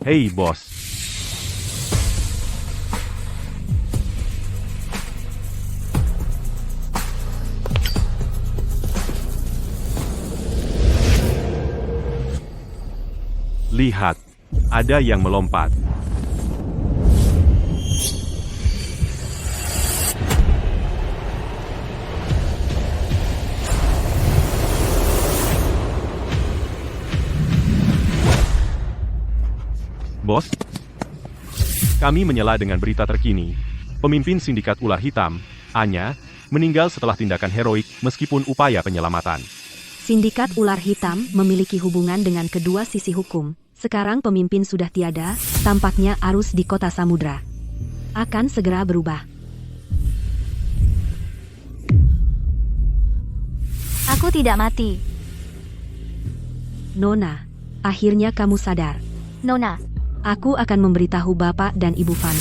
Hei, bos. Lihat, ada yang melompat. Bos, kami menyela dengan berita terkini. Pemimpin sindikat ular hitam, Anya, meninggal setelah tindakan heroik meskipun upaya penyelamatan. Sindikat ular hitam memiliki hubungan dengan kedua sisi hukum. Sekarang pemimpin sudah tiada, tampaknya arus di kota samudra akan segera berubah. Aku tidak mati. Nona, akhirnya kamu sadar. Nona, Aku akan memberitahu Bapak dan Ibu Van.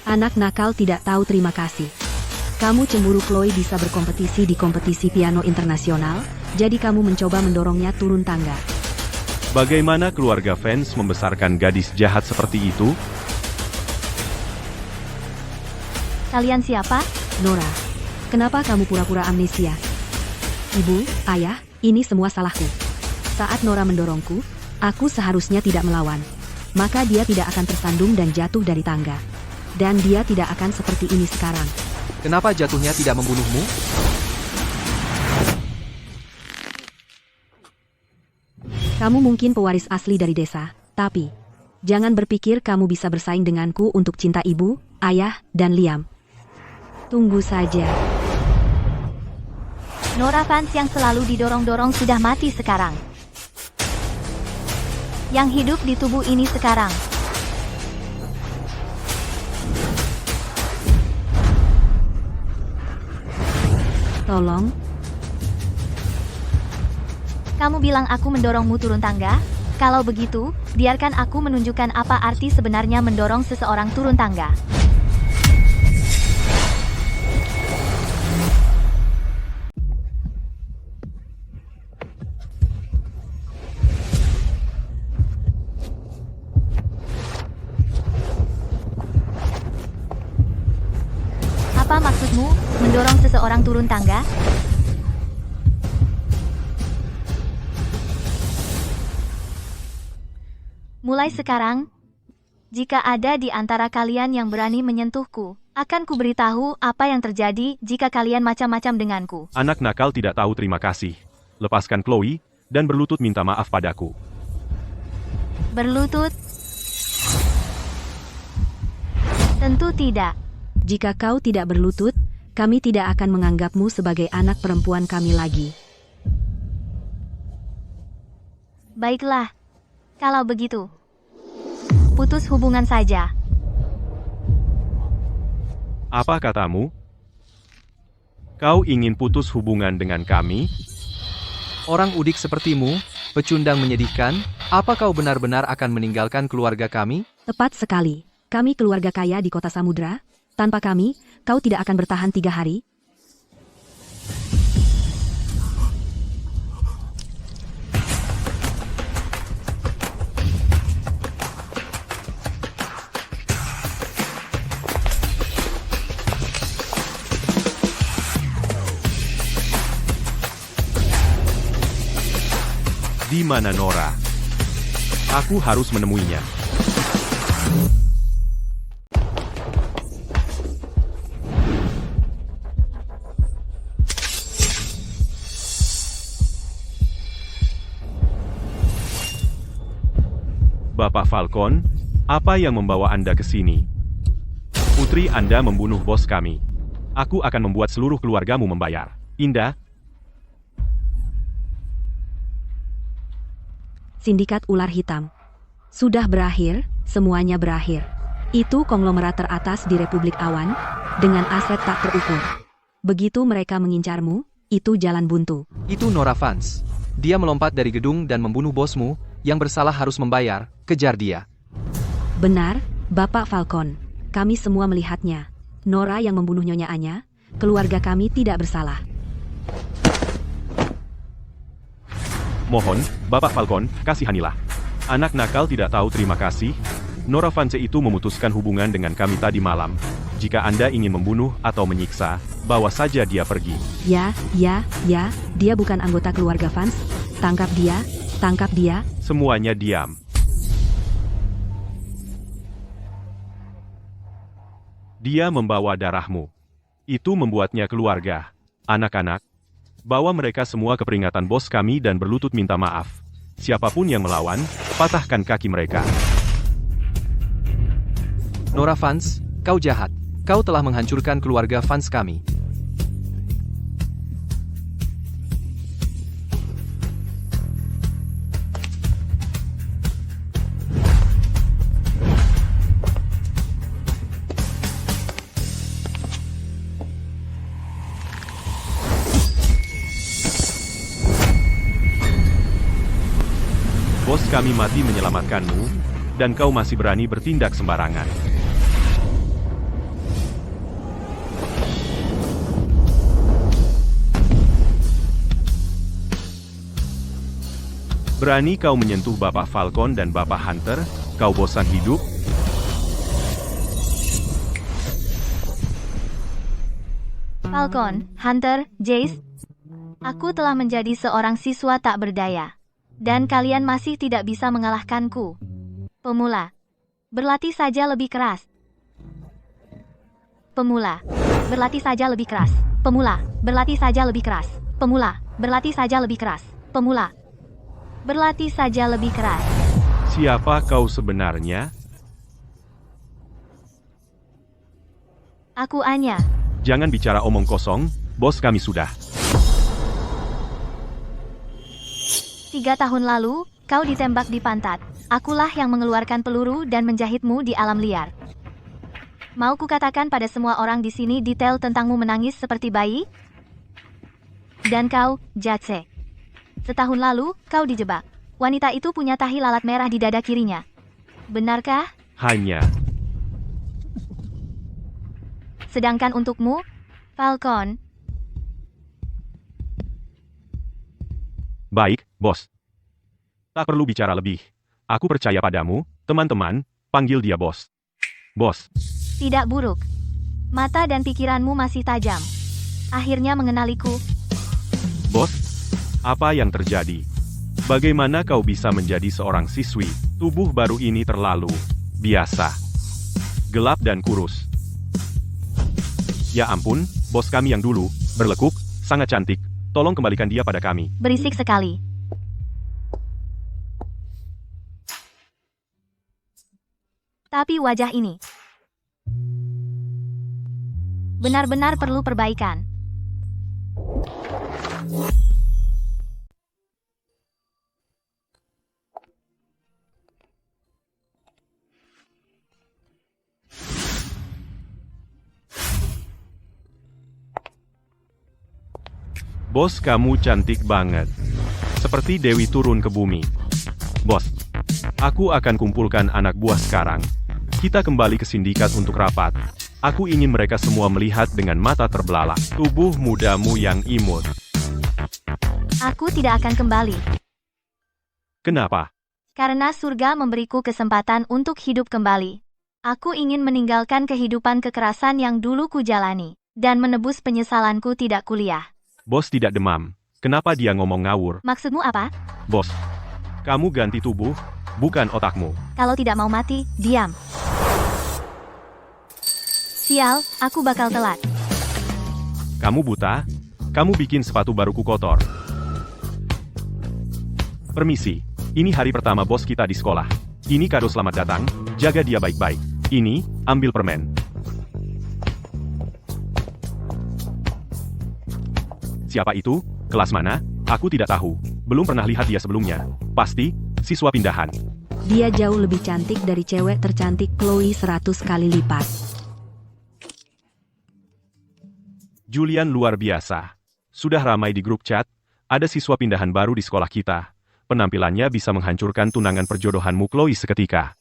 Anak nakal tidak tahu terima kasih. Kamu cemburu Chloe bisa berkompetisi di kompetisi piano internasional, jadi kamu mencoba mendorongnya turun tangga. Bagaimana keluarga fans membesarkan gadis jahat seperti itu? kalian siapa? Nora, kenapa kamu pura-pura amnesia? Ibu, ayah, ini semua salahku. Saat Nora mendorongku, aku seharusnya tidak melawan. Maka dia tidak akan tersandung dan jatuh dari tangga. Dan dia tidak akan seperti ini sekarang. Kenapa jatuhnya tidak membunuhmu? Kamu mungkin pewaris asli dari desa, tapi jangan berpikir kamu bisa bersaing denganku untuk cinta ibu, ayah, dan Liam. Tunggu saja. Nora fans yang selalu didorong-dorong sudah mati sekarang. Yang hidup di tubuh ini sekarang. Tolong, Kamu bilang aku mendorongmu turun tangga? Kalau begitu, biarkan aku menunjukkan apa arti sebenarnya mendorong seseorang turun tangga. Apa maksudmu, mendorong seseorang turun tangga? Mulai sekarang, jika ada di antara kalian yang berani menyentuhku, akan kuberitahu apa yang terjadi jika kalian macam-macam denganku. Anak nakal tidak tahu terima kasih. Lepaskan Chloe, dan berlutut minta maaf padaku. Berlutut? Tentu tidak. jika kau tidak berlutut, kami tidak akan menganggapmu sebagai anak perempuan kami lagi. Baiklah. Kalau begitu, putus hubungan saja. Apa katamu? Kau ingin putus hubungan dengan kami? Orang udik sepertimu, pecundang menyedihkan, apa kau benar-benar akan meninggalkan keluarga kami? Tepat sekali. Kami keluarga kaya di kota samudra. Tanpa kami, kau tidak akan bertahan 3 hari. Di mana Nora? Aku harus menemuinya. Bapak Falcon, apa yang membawa Anda ke sini? Putri Anda membunuh bos kami. Aku akan membuat seluruh keluargamu membayar. Indah. Sindikat ular hitam. Sudah berakhir, semuanya berakhir. Itu konglomerat teratas di Republik Awan, dengan aset tak terukur. Begitu mereka mengincarmu, itu jalan buntu. Itu Nora Vance. Dia melompat dari gedung dan membunuh bosmu, yang bersalah harus membayar, kejar dia. Benar, Bapak Falcon. Kami semua melihatnya. Nora yang membunuh Nyonya Anya, keluarga kami tidak bersalah. Mohon, Bapak Falcon, kasihanilah. Anak nakal tidak tahu terima kasih. Nora Vance itu memutuskan hubungan dengan kami tadi malam. Jika Anda ingin membunuh atau menyiksa, bawa saja dia pergi. Ya, dia bukan anggota keluarga Vance. Tangkap dia. Semuanya diam. Dia membawa darahmu. Itu membuatnya keluarga. Anak-anak, bawa mereka semua ke peringatan bos kami dan berlutut minta maaf. Siapapun yang melawan, patahkan kaki mereka. Nora Vance, kau jahat. Kau telah menghancurkan keluarga Vance kami. Bos kami mati menyelamatkanmu, dan kau masih berani bertindak sembarangan. Berani kau menyentuh Bapak Falcon dan Bapak Hunter? Kau bosan hidup? Falcon, Hunter, Jace, aku telah menjadi seorang siswa tak berdaya. Dan kalian masih tidak bisa mengalahkanku. Pemula, berlatih saja lebih keras. Pemula, berlatih saja lebih keras. Pemula, berlatih saja lebih keras. Pemula, berlatih saja lebih keras. Pemula, berlatih saja lebih keras. Siapa kau sebenarnya? Aku Anya. Jangan bicara omong kosong, bos kami sudah. 3 tahun lalu, kau ditembak di pantat. Akulah yang mengeluarkan peluru dan menjahitmu di alam liar. Mau kukatakan pada semua orang di sini detail tentangmu menangis seperti bayi? Dan kau, Jatse. Setahun lalu, kau dijebak. Wanita itu punya tahi lalat merah di dada kirinya. Benarkah? Hanya. Sedangkan untukmu, Falcon, Baik, bos. Tak perlu bicara lebih. Aku percaya padamu, teman-teman, panggil dia bos. Bos. tidak buruk. Mata dan pikiranmu masih tajam. Akhirnya mengenaliku. Bos, apa yang terjadi? Bagaimana kau bisa menjadi seorang siswi? Tubuh baru ini terlalu biasa. Gelap dan kurus. Ya ampun, bos kami yang dulu, berlekuk, sangat cantik. Tolong kembalikan dia pada kami. Berisik sekali. Tapi wajah ini benar-benar perlu perbaikan. Bos, kamu cantik banget. Seperti Dewi turun ke bumi. Bos, aku akan kumpulkan anak buah sekarang. Kita kembali ke sindikat untuk rapat. Aku ingin mereka semua melihat dengan mata terbelalak tubuh mudamu yang imut. Aku tidak akan kembali. Kenapa? Karena surga memberiku kesempatan untuk hidup kembali. Aku ingin meninggalkan kehidupan kekerasan yang dulu kujalani, dan menebus penyesalanku tidak kuliah. Bos tidak demam. Kenapa dia ngomong ngawur? Maksudmu apa? Bos, kamu ganti tubuh, bukan otakmu. Kalau tidak mau mati, diam. Sial, aku bakal telat. Kamu buta? Kamu bikin sepatu baruku kotor. Permisi, ini hari pertama bos kita di sekolah. Ini kado selamat datang, jaga dia baik-baik. Ini, ambil permen. Siapa itu? Kelas mana? Aku tidak tahu. Belum pernah lihat dia sebelumnya. Pasti, siswa pindahan. Dia jauh lebih cantik dari cewek tercantik Chloe 100 kali lipat. Julian luar biasa. Sudah ramai di grup chat, ada siswa pindahan baru di sekolah kita. penampilannya bisa menghancurkan tunangan perjodohanmu Chloe seketika.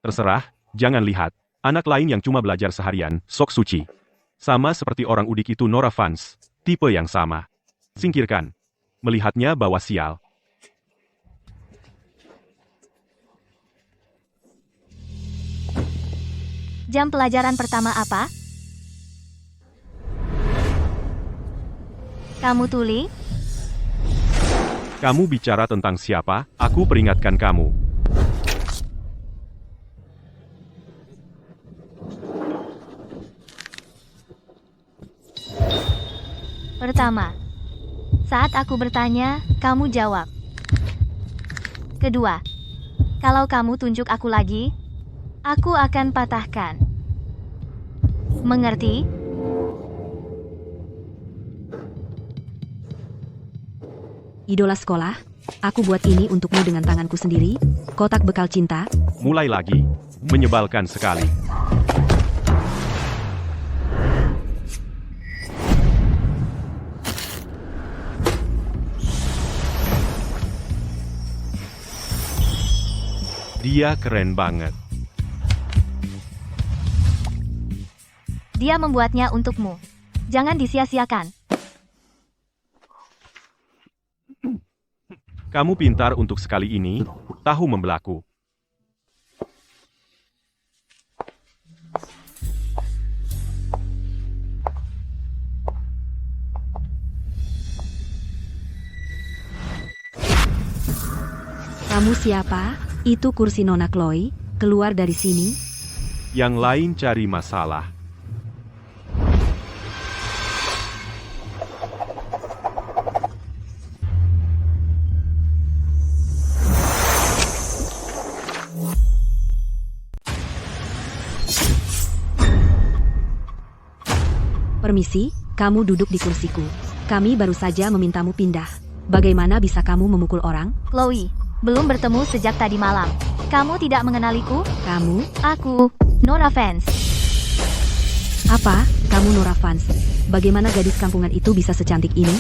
Terserah, jangan lihat. Anak lain yang cuma belajar seharian, sok suci. Sama seperti orang udik itu Nora Vance, tipe yang sama. Singkirkan. Melihatnya bawa sial. Jam pelajaran pertama apa? Kamu tuli? Kamu bicara tentang siapa? Aku peringatkan kamu. Pertama. Saat aku bertanya, kamu jawab. Kedua. Kalau kamu tunjuk aku lagi, aku akan patahkan. Mengerti? Idola sekolah, aku buat ini untukmu dengan tanganku sendiri, kotak bekal cinta. Mulai lagi. Menyebalkan sekali. Dia keren banget. Dia membuatnya untukmu. Jangan disia-siakan. Kamu pintar untuk sekali ini, tahu membelaku. Kamu siapa? Itu kursi Nona Chloe, keluar dari sini. Yang lain cari masalah. Permisi, kamu duduk di kursiku. Kami baru saja memintamu pindah. Bagaimana bisa kamu memukul orang? Chloe, belum bertemu sejak tadi malam. Kamu tidak mengenaliku? Kamu? Aku, Nora Vance. Apa? Kamu Nora Vance? Bagaimana gadis kampungan itu bisa secantik ini?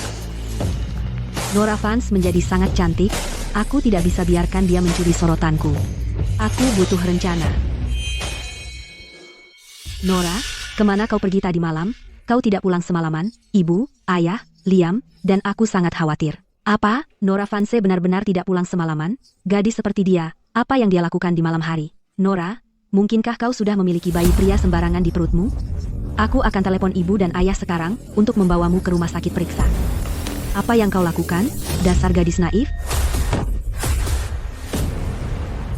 Nora Vance menjadi sangat cantik. Aku tidak bisa biarkan dia mencuri sorotanku. Aku butuh rencana. Nora, kemana kau pergi tadi malam? Kau tidak pulang semalaman? Ibu, ayah, Liam, dan aku sangat khawatir. Apa? Nora Vance benar-benar tidak pulang semalaman? Gadis seperti dia, apa yang dia lakukan di malam hari? Nora, mungkinkah kau sudah memiliki bayi pria sembarangan di perutmu? Aku akan telepon ibu dan ayah sekarang untuk membawamu ke rumah sakit periksa. Apa yang kau lakukan? Dasar gadis naif.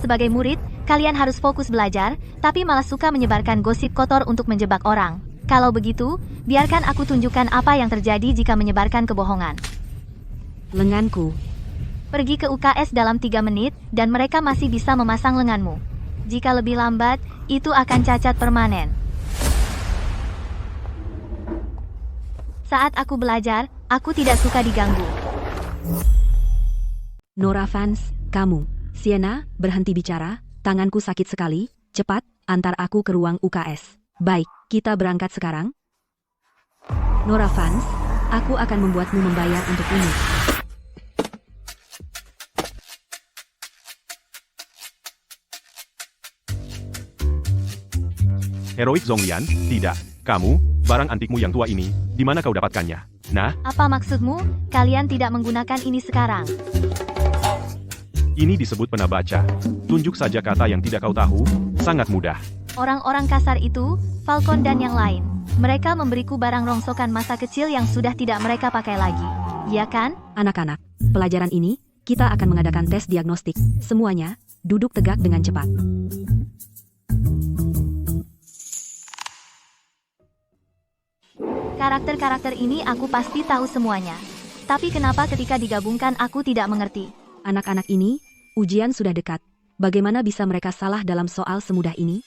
Sebagai murid, kalian harus fokus belajar, tapi malah suka menyebarkan gosip kotor untuk menjebak orang. Kalau begitu, biarkan aku tunjukkan apa yang terjadi jika menyebarkan kebohongan. Lenganku. Pergi ke UKS dalam 3 menit, dan mereka masih bisa memasang lenganmu. Jika lebih lambat, itu akan cacat permanen. Saat aku belajar, aku tidak suka diganggu. Nora Vance, kamu. Sienna, berhenti bicara, tanganku sakit sekali, cepat, antar aku ke ruang UKS. Baik, kita berangkat sekarang. Nora Vance, aku akan membuatmu membayar untuk ini. Heroik Zonglian, tidak. Kamu, barang antikmu yang tua ini, di mana kau dapatkannya? Nah, Apa maksudmu? Kalian tidak menggunakan ini sekarang. ini disebut pena baca. Tunjuk saja kata yang tidak kau tahu, sangat mudah. Orang-orang kasar itu, Falcon dan yang lain. Mereka memberiku barang rongsokan masa kecil yang sudah tidak mereka pakai lagi. Ya kan? Anak-anak, pelajaran ini, kita akan mengadakan tes diagnostik. Semuanya, duduk tegak dengan cepat. Karakter-karakter ini aku pasti tahu semuanya. Tapi kenapa ketika digabungkan aku tidak mengerti? Anak-anak ini, ujian sudah dekat. Bagaimana bisa mereka salah dalam soal semudah ini?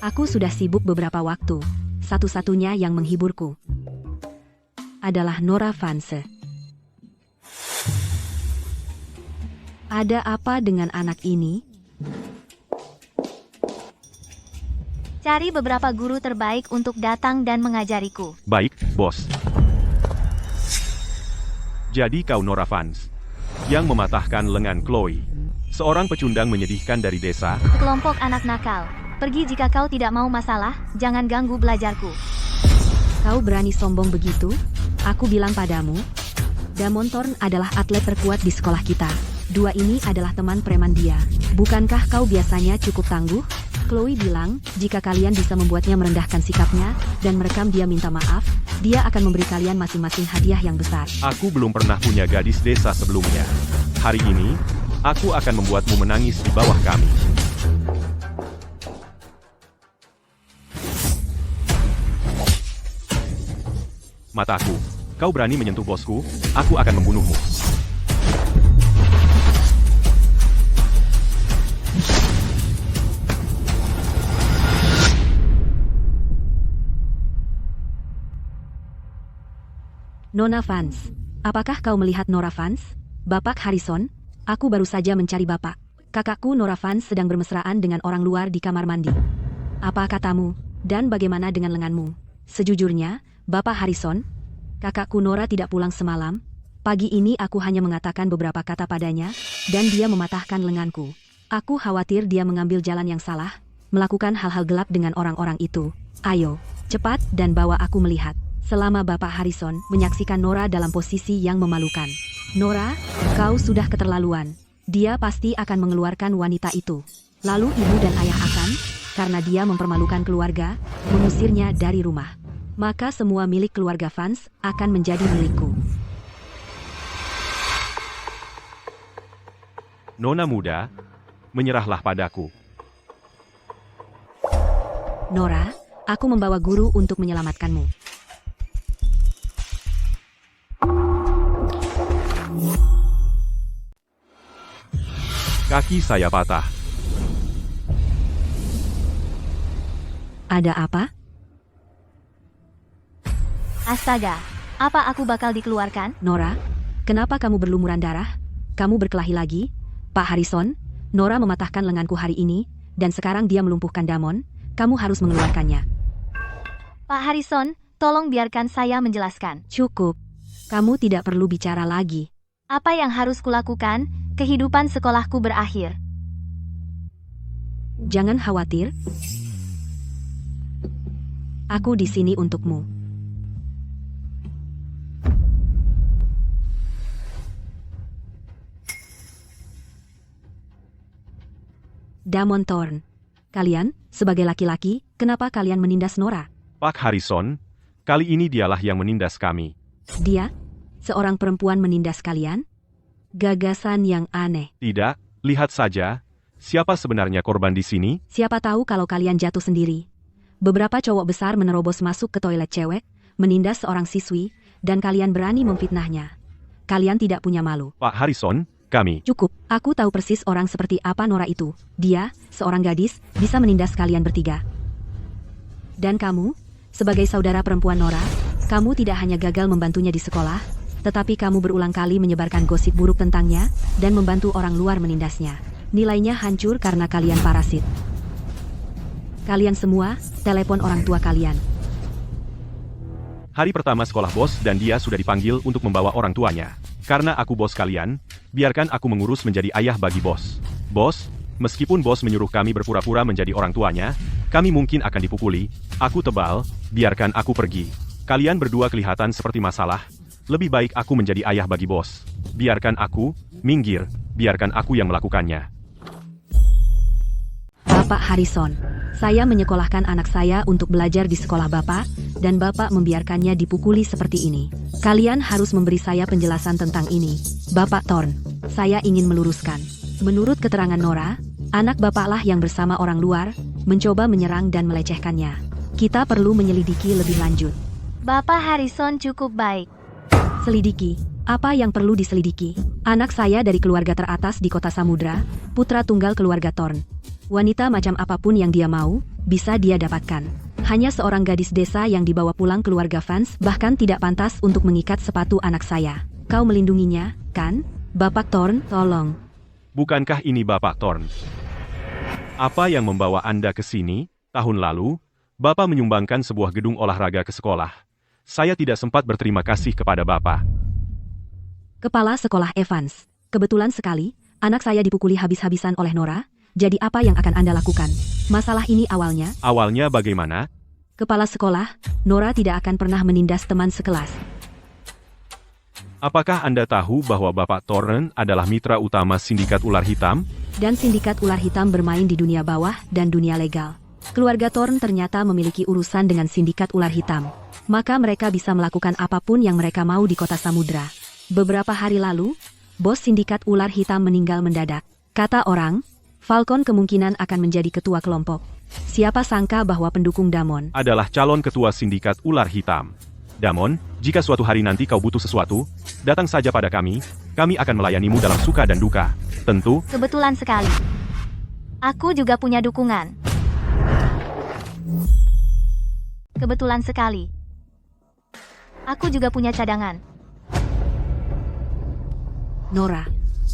Aku sudah sibuk beberapa waktu. Satu-satunya yang menghiburku adalah Nora Vance. Ada apa dengan anak ini? Cari beberapa guru terbaik untuk datang dan mengajariku. Baik, bos. Jadi kau Nora Vance, yang mematahkan lengan Chloe. Seorang pecundang menyedihkan dari desa. Kelompok anak nakal. Pergi jika kau tidak mau masalah, jangan ganggu belajarku. Kau berani sombong begitu? Aku bilang padamu, Damon Thorn adalah atlet terkuat di sekolah kita. Dua ini adalah teman preman dia. Bukankah kau biasanya cukup tangguh? Chloe bilang, jika kalian bisa membuatnya merendahkan sikapnya, dan merekam dia minta maaf, dia akan memberi kalian masing-masing hadiah yang besar. Aku belum pernah punya gadis desa sebelumnya. Hari ini, aku akan membuatmu menangis di bawah kami. Mataku, kau berani menyentuh bosku, aku akan membunuhmu. Nona Vance, apakah kau melihat Nora Vance? Bapak Harrison, aku baru saja mencari bapak. Kakakku Nora Vance sedang bermesraan dengan orang luar di kamar mandi. Apa katamu? Dan bagaimana dengan lenganmu? Sejujurnya, Bapak Harrison, kakakku Nora tidak pulang semalam. Pagi ini aku hanya mengatakan beberapa kata padanya, dan dia mematahkan lenganku. Aku khawatir dia mengambil jalan yang salah, melakukan hal-hal gelap dengan orang-orang itu. Ayo, cepat dan bawa aku melihat. Selama Bapak Harrison menyaksikan Nora dalam posisi yang memalukan. Nora, kau sudah keterlaluan. Dia pasti akan mengeluarkan wanita itu. Lalu ibu dan ayah akan, karena dia mempermalukan keluarga, mengusirnya dari rumah. Maka semua milik keluarga Vance akan menjadi milikku. Nona muda, menyerahlah padaku. Nora, aku membawa guru untuk menyelamatkanmu. Kaki saya patah. Ada apa? Astaga, apa aku bakal dikeluarkan? Nora, kenapa kamu berlumuran darah? Kamu berkelahi lagi? Pak Harrison, Nora mematahkan lenganku hari ini, dan sekarang dia melumpuhkan Damon. Kamu harus mengeluarkannya. Pak Harrison, tolong biarkan saya menjelaskan. Cukup. Kamu tidak perlu bicara lagi. Apa yang harus kulakukan? Kehidupan sekolahku berakhir. Jangan khawatir. Aku di sini untukmu. Damon Thorn. Kalian, sebagai laki-laki, kenapa kalian menindas Nora? Pak Harrison, kali ini dialah yang menindas kami. Dia? Seorang perempuan menindas kalian? Gagasan yang aneh. Tidak, lihat saja. Siapa sebenarnya korban di sini? Siapa tahu kalau kalian jatuh sendiri. Beberapa cowok besar menerobos masuk ke toilet cewek, menindas seorang siswi, dan kalian berani memfitnahnya. Kalian tidak punya malu. Pak Harrison, kami. Cukup, aku tahu persis orang seperti apa Nora itu. Dia, seorang gadis, bisa menindas kalian bertiga. Dan kamu, sebagai saudara perempuan Nora, kamu tidak hanya gagal membantunya di sekolah, tetapi kamu berulang kali menyebarkan gosip buruk tentangnya, dan membantu orang luar menindasnya. Nilainya hancur karena kalian parasit. Kalian semua, telepon orang tua kalian. Hari pertama sekolah bos dan dia sudah dipanggil untuk membawa orang tuanya. Karena aku bos kalian, biarkan aku mengurus menjadi ayah bagi bos. Bos, meskipun bos menyuruh kami berpura-pura menjadi orang tuanya, kami mungkin akan dipukuli. Aku tebal, biarkan aku pergi. Kalian berdua kelihatan seperti masalah. Lebih baik aku menjadi ayah bagi bos. Biarkan aku, minggir, biarkan aku yang melakukannya. Bapak Harrison, saya menyekolahkan anak saya untuk belajar di sekolah Bapak, dan Bapak membiarkannya dipukuli seperti ini. Kalian harus memberi saya penjelasan tentang ini. Bapak Thorn, saya ingin meluruskan. Menurut keterangan Nora, anak Bapaklah yang bersama orang luar, mencoba menyerang dan melecehkannya. Kita perlu menyelidiki lebih lanjut. Bapak Harrison cukup baik. Selidiki. Apa yang perlu diselidiki? Anak saya dari keluarga teratas di kota Samudra, putra tunggal keluarga Thorn. Wanita macam apapun yang dia mau, bisa dia dapatkan. Hanya seorang gadis desa yang dibawa pulang keluarga Vance bahkan tidak pantas untuk mengikat sepatu anak saya. Kau melindunginya, kan? Bapak Thorn, tolong. Bukankah ini Bapak Thorn? Apa yang membawa Anda ke sini? Tahun lalu, Bapak menyumbangkan sebuah gedung olahraga ke sekolah. Saya tidak sempat berterima kasih kepada Bapak. Kepala Sekolah Evans. Kebetulan sekali, anak saya dipukuli habis-habisan oleh Nora. Jadi apa yang akan Anda lakukan? Masalah ini awalnya, Awalnya bagaimana? Kepala Sekolah, Nora tidak akan pernah menindas teman sekelas. Apakah Anda tahu bahwa Bapak Thorne adalah mitra utama Sindikat Ular Hitam? Dan Sindikat Ular Hitam bermain di dunia bawah dan dunia legal. Keluarga Thorne ternyata memiliki urusan dengan Sindikat Ular Hitam. Maka mereka bisa melakukan apapun yang mereka mau di kota Samudra. Beberapa hari lalu, bos Sindikat Ular Hitam meninggal mendadak. Kata orang, Falcon kemungkinan akan menjadi ketua kelompok. Siapa sangka bahwa pendukung Damon Adalah calon ketua Sindikat Ular Hitam. Damon, jika suatu hari nanti kau butuh sesuatu, datang saja pada kami akan melayanimu dalam suka dan duka. Tentu, Kebetulan sekali. Aku juga punya dukungan. Kebetulan sekali. Aku juga punya cadangan. Nora.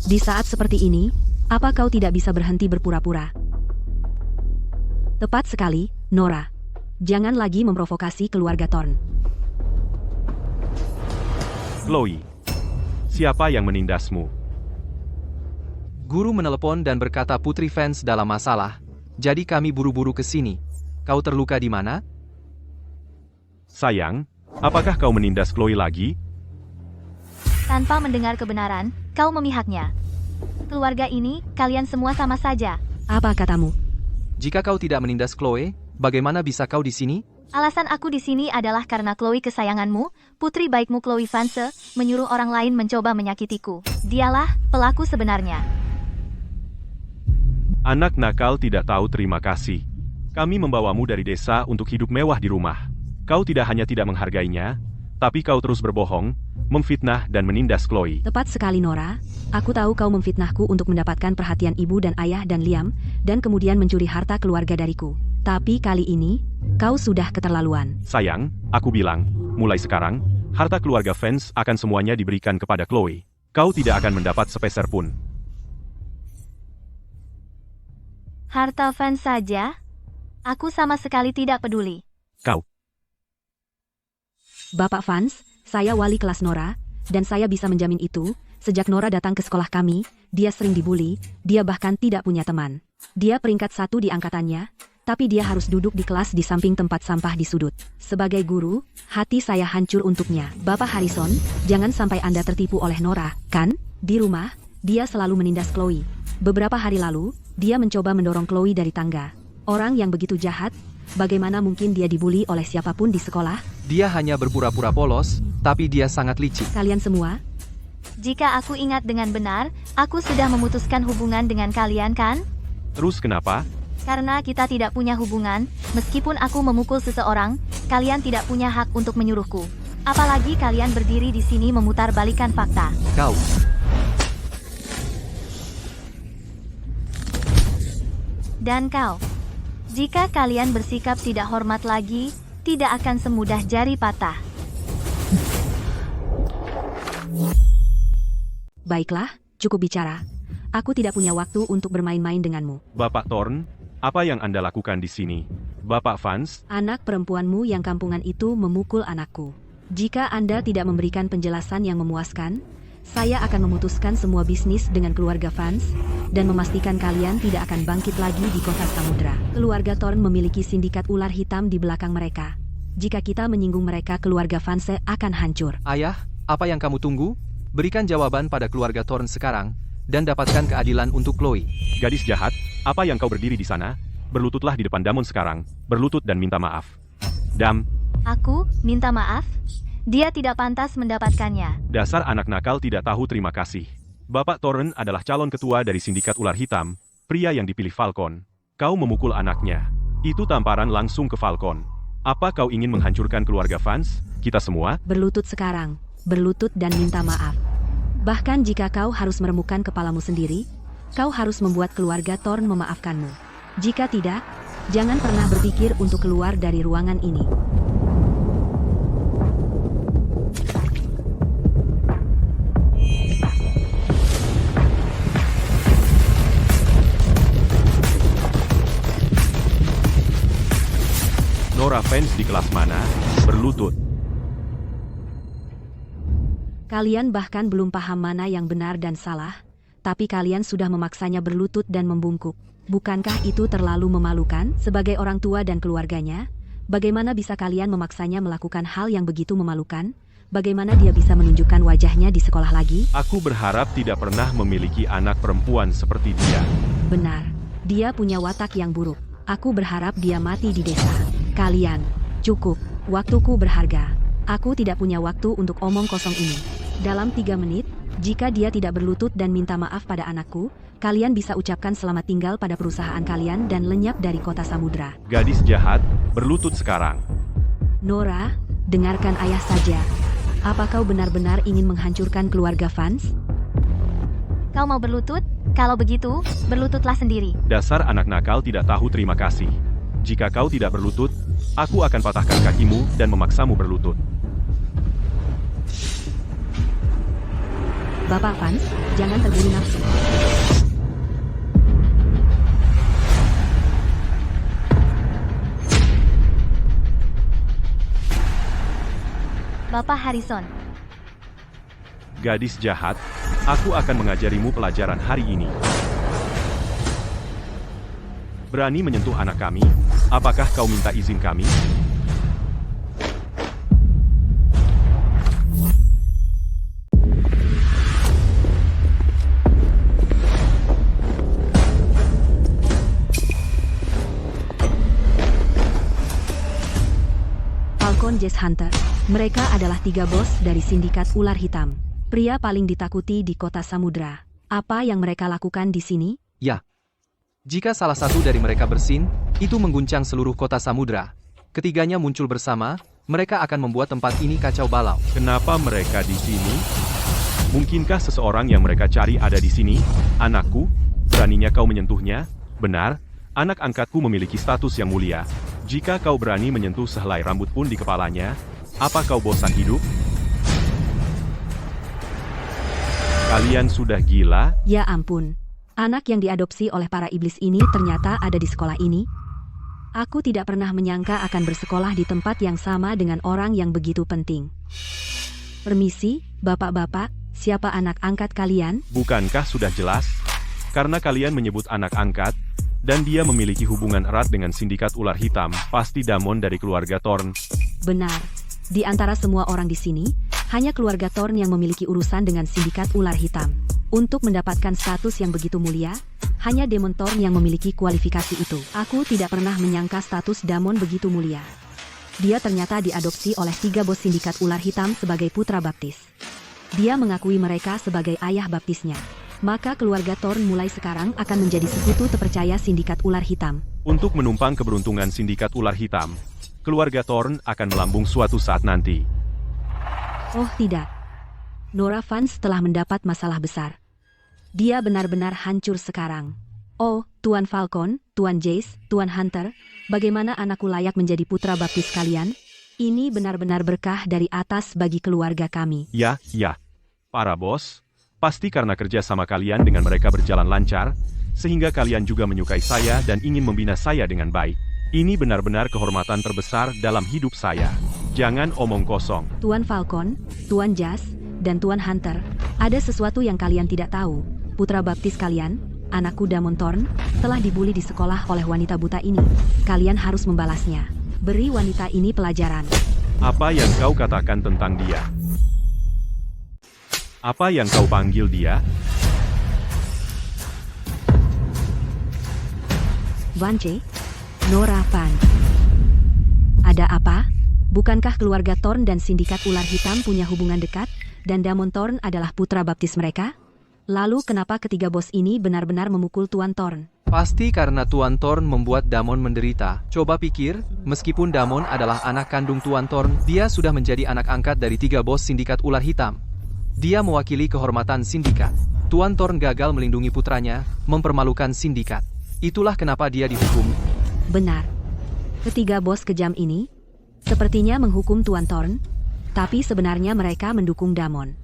Di saat seperti ini, apa kau tidak bisa berhenti berpura-pura? Tepat sekali, Nora. Jangan lagi memprovokasi keluarga Thorne. Chloe. Siapa yang menindasmu? Guru menelepon dan berkata Putri Vance dalam masalah. Jadi kami buru-buru ke sini. Kau terluka di mana? Sayang, apakah kau menindas Chloe lagi? Tanpa mendengar kebenaran, kau memihaknya. Keluarga ini, kalian semua sama saja. Apa katamu? Jika kau tidak menindas Chloe, bagaimana bisa kau di sini? Alasan aku di sini adalah karena Chloe kesayanganmu, putri baikmu Chloe Vance, menyuruh orang lain mencoba menyakitiku. Dialah pelaku sebenarnya. Anak nakal tidak tahu terima kasih. Kami membawamu dari desa untuk hidup mewah di rumah. Kau tidak hanya tidak menghargainya, tapi kau terus berbohong, memfitnah dan menindas Chloe. Tepat sekali, Nora. Aku tahu kau memfitnahku untuk mendapatkan perhatian ibu dan ayah dan Liam, dan kemudian mencuri harta keluarga dariku. Tapi kali ini, kau sudah keterlaluan. Sayang, aku bilang, mulai sekarang, harta keluarga Vance akan semuanya diberikan kepada Chloe. Kau tidak akan mendapat sepeser pun. Harta Vance saja? Aku sama sekali tidak peduli. Kau. Bapak Vance, saya wali kelas Nora, dan saya bisa menjamin itu, sejak Nora datang ke sekolah kami, dia sering dibully, dia bahkan tidak punya teman. Dia peringkat 1 di angkatannya, tapi dia harus duduk di kelas di samping tempat sampah di sudut. Sebagai guru, hati saya hancur untuknya. Bapak Harrison, jangan sampai Anda tertipu oleh Nora, kan? Di rumah, dia selalu menindas Chloe. Beberapa hari lalu, dia mencoba mendorong Chloe dari tangga. Orang yang begitu jahat, bagaimana mungkin dia dibully oleh siapapun di sekolah? Dia hanya berpura-pura polos, tapi dia sangat licik. Kalian semua, Jika aku ingat dengan benar, aku sudah memutuskan hubungan dengan kalian kan? Terus kenapa? Karena kita tidak punya hubungan, meskipun aku memukul seseorang, kalian tidak punya hak untuk menyuruhku. Apalagi kalian berdiri di sini memutar balikan fakta. Kau. Dan kau. Jika kalian bersikap tidak hormat lagi, tidak akan semudah jari patah. baiklah, cukup bicara. Aku tidak punya waktu untuk bermain-main denganmu. Bapak Thorne, apa yang Anda lakukan di sini? Bapak Vance, Anak perempuanmu yang kampungan itu memukul anakku. Jika Anda tidak memberikan penjelasan yang memuaskan, saya akan memutuskan semua bisnis dengan keluarga Vance dan memastikan kalian tidak akan bangkit lagi di kota Samudra. Keluarga Thorne memiliki sindikat ular hitam di belakang mereka. Jika kita menyinggung mereka, keluarga Vance akan hancur. Ayah, apa yang kamu tunggu? Berikan jawaban pada keluarga Thorne sekarang, dan dapatkan keadilan untuk Chloe. gadis jahat, apa yang kau berdiri di sana? Berlututlah di depan Damon sekarang, berlutut dan minta maaf. Dam, Aku minta maaf. Dia tidak pantas mendapatkannya. dasar anak nakal tidak tahu terima kasih. Bapak Thorne adalah calon ketua dari sindikat ular hitam, pria yang dipilih Falcon. Kau memukul anaknya. Itu tamparan langsung ke Falcon. Apa kau ingin menghancurkan keluarga Vance? Kita semua? Berlutut sekarang, berlutut dan minta maaf. Bahkan jika kau harus meremukkan kepalamu sendiri, kau harus membuat keluarga Thorne memaafkanmu. Jika tidak, jangan pernah berpikir untuk keluar dari ruangan ini. Nora Vance di kelas mana? Berlutut. Kalian bahkan belum paham mana yang benar dan salah, tapi kalian sudah memaksanya berlutut dan membungkuk. Bukankah itu terlalu memalukan sebagai orang tua dan keluarganya? Bagaimana bisa kalian memaksanya melakukan hal yang begitu memalukan? Bagaimana dia bisa menunjukkan wajahnya di sekolah lagi? Aku berharap tidak pernah memiliki anak perempuan seperti dia. Benar, dia punya watak yang buruk. Aku berharap dia mati di desa. Kalian, cukup, waktuku berharga. Aku tidak punya waktu untuk omong kosong ini. Dalam 3 menit, jika dia tidak berlutut dan minta maaf pada anakku, kalian bisa ucapkan selamat tinggal pada perusahaan kalian dan lenyap dari kota samudra. Gadis jahat, berlutut sekarang. Nora, dengarkan ayah saja. Apa kau benar-benar ingin menghancurkan keluarga Vance? Kau mau berlutut? Kalau begitu, berlututlah sendiri. Dasar anak nakal tidak tahu terima kasih. Jika kau tidak berlutut, aku akan patahkan kakimu dan memaksamu berlutut. Bapak Vance, jangan terburu nafsu. Bapak Harrison, Gadis jahat, aku akan mengajarimu pelajaran hari ini. Berani menyentuh anak kami? Apakah kau minta izin kami? Falcon Jazz Hunter. Mereka adalah 3 bos dari sindikat ular hitam. Pria paling ditakuti di kota samudra. Apa yang mereka lakukan di sini? Ya. Jika salah satu dari mereka bersin, itu mengguncang seluruh kota samudra. Ketiganya muncul bersama, mereka akan membuat tempat ini kacau balau. Kenapa mereka di sini? Mungkinkah seseorang yang mereka cari ada di sini? Anakku, beraninya kau menyentuhnya? Benar, anak angkatku memiliki status yang mulia. Jika kau berani menyentuh sehelai rambut pun di kepalanya, apa kau bosan hidup? Kalian sudah gila? Ya ampun. Anak yang diadopsi oleh para iblis ini ternyata ada di sekolah ini. Aku tidak pernah menyangka akan bersekolah di tempat yang sama dengan orang yang begitu penting. Permisi, bapak-bapak, siapa anak angkat kalian? Bukankah sudah jelas? Karena kalian menyebut anak angkat, dan dia memiliki hubungan erat dengan sindikat ular hitam, pasti Damon dari keluarga Thorn. Benar. Di antara semua orang di sini, hanya keluarga Thorn yang memiliki urusan dengan sindikat ular hitam. Untuk mendapatkan status yang begitu mulia, hanya Demon Thorn yang memiliki kualifikasi itu. Aku tidak pernah menyangka status Damon begitu mulia. Dia ternyata diadopsi oleh 3 bos sindikat ular hitam sebagai putra baptis. Dia mengakui mereka sebagai ayah baptisnya. Maka keluarga Thorn mulai sekarang akan menjadi sekutu terpercaya sindikat ular hitam. Untuk menumpang keberuntungan sindikat ular hitam, keluarga Thorn akan melambung suatu saat nanti. Oh tidak. Nora Vance telah mendapat masalah besar. Dia benar-benar hancur sekarang. Oh, Tuan Falcon, Tuan Jace, Tuan Hunter, bagaimana anakku layak menjadi putra baptis kalian? Ini benar-benar berkah dari atas bagi keluarga kami. Ya, para bos, pasti karena kerja sama kalian dengan mereka berjalan lancar, sehingga kalian juga menyukai saya dan ingin membina saya dengan baik. Ini benar-benar kehormatan terbesar dalam hidup saya. Jangan omong kosong. Tuan Falcon, Tuan Jas, dan Tuan Hunter, ada sesuatu yang kalian tidak tahu. Putra baptis kalian, anakku Damon Thorn, telah dibully di sekolah oleh wanita buta ini. Kalian harus membalasnya. Beri wanita ini pelajaran. Apa yang kau katakan tentang dia? Apa yang kau panggil dia? Vance? Nora Vance. Ada apa? Bukankah keluarga Thorn dan sindikat ular hitam punya hubungan dekat, dan Damon Thorn adalah putra baptis mereka? Lalu kenapa ketiga bos ini benar-benar memukul Tuan Thorn? Pasti karena Tuan Thorn membuat Damon menderita. Coba pikir, meskipun Damon adalah anak kandung Tuan Thorn, dia sudah menjadi anak angkat dari 3 bos sindikat ular hitam. Dia mewakili kehormatan sindikat. Tuan Thorn gagal melindungi putranya, mempermalukan sindikat. Itulah kenapa dia dihukum. Benar. Ketiga bos kejam ini sepertinya menghukum Tuan Thorn, tapi sebenarnya mereka mendukung Damon.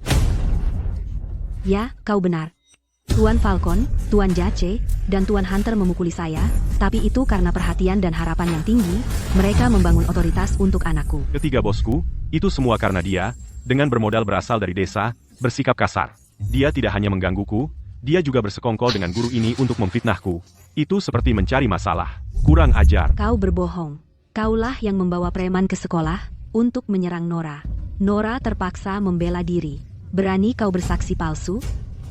Ya, kau benar. Tuan Falcon, Tuan Jace, dan Tuan Hunter memukuli saya, tapi itu karena perhatian dan harapan yang tinggi, mereka membangun otoritas untuk anakku. Ketiga bosku, itu semua karena dia, dengan bermodal berasal dari desa, bersikap kasar. Dia tidak hanya menggangguku, dia juga bersekongkol dengan guru ini untuk memfitnahku. Itu seperti mencari masalah. Kurang ajar. Kau berbohong. Kaulah yang membawa preman ke sekolah untuk menyerang Nora. Nora terpaksa membela diri. Berani kau bersaksi palsu?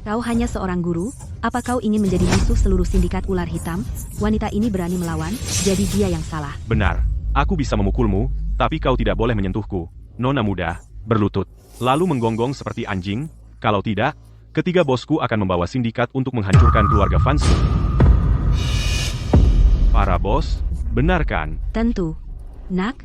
Kau hanya seorang guru? Apa kau ingin menjadi musuh seluruh sindikat ular hitam? Wanita ini berani melawan, jadi dia yang salah. Benar. Aku bisa memukulmu, tapi kau tidak boleh menyentuhku. Nona muda, berlutut. Lalu menggonggong seperti anjing. Kalau tidak, ketiga bosku akan membawa sindikat untuk menghancurkan keluarga Vansku. Para bos, benar kan? Tentu. Nak,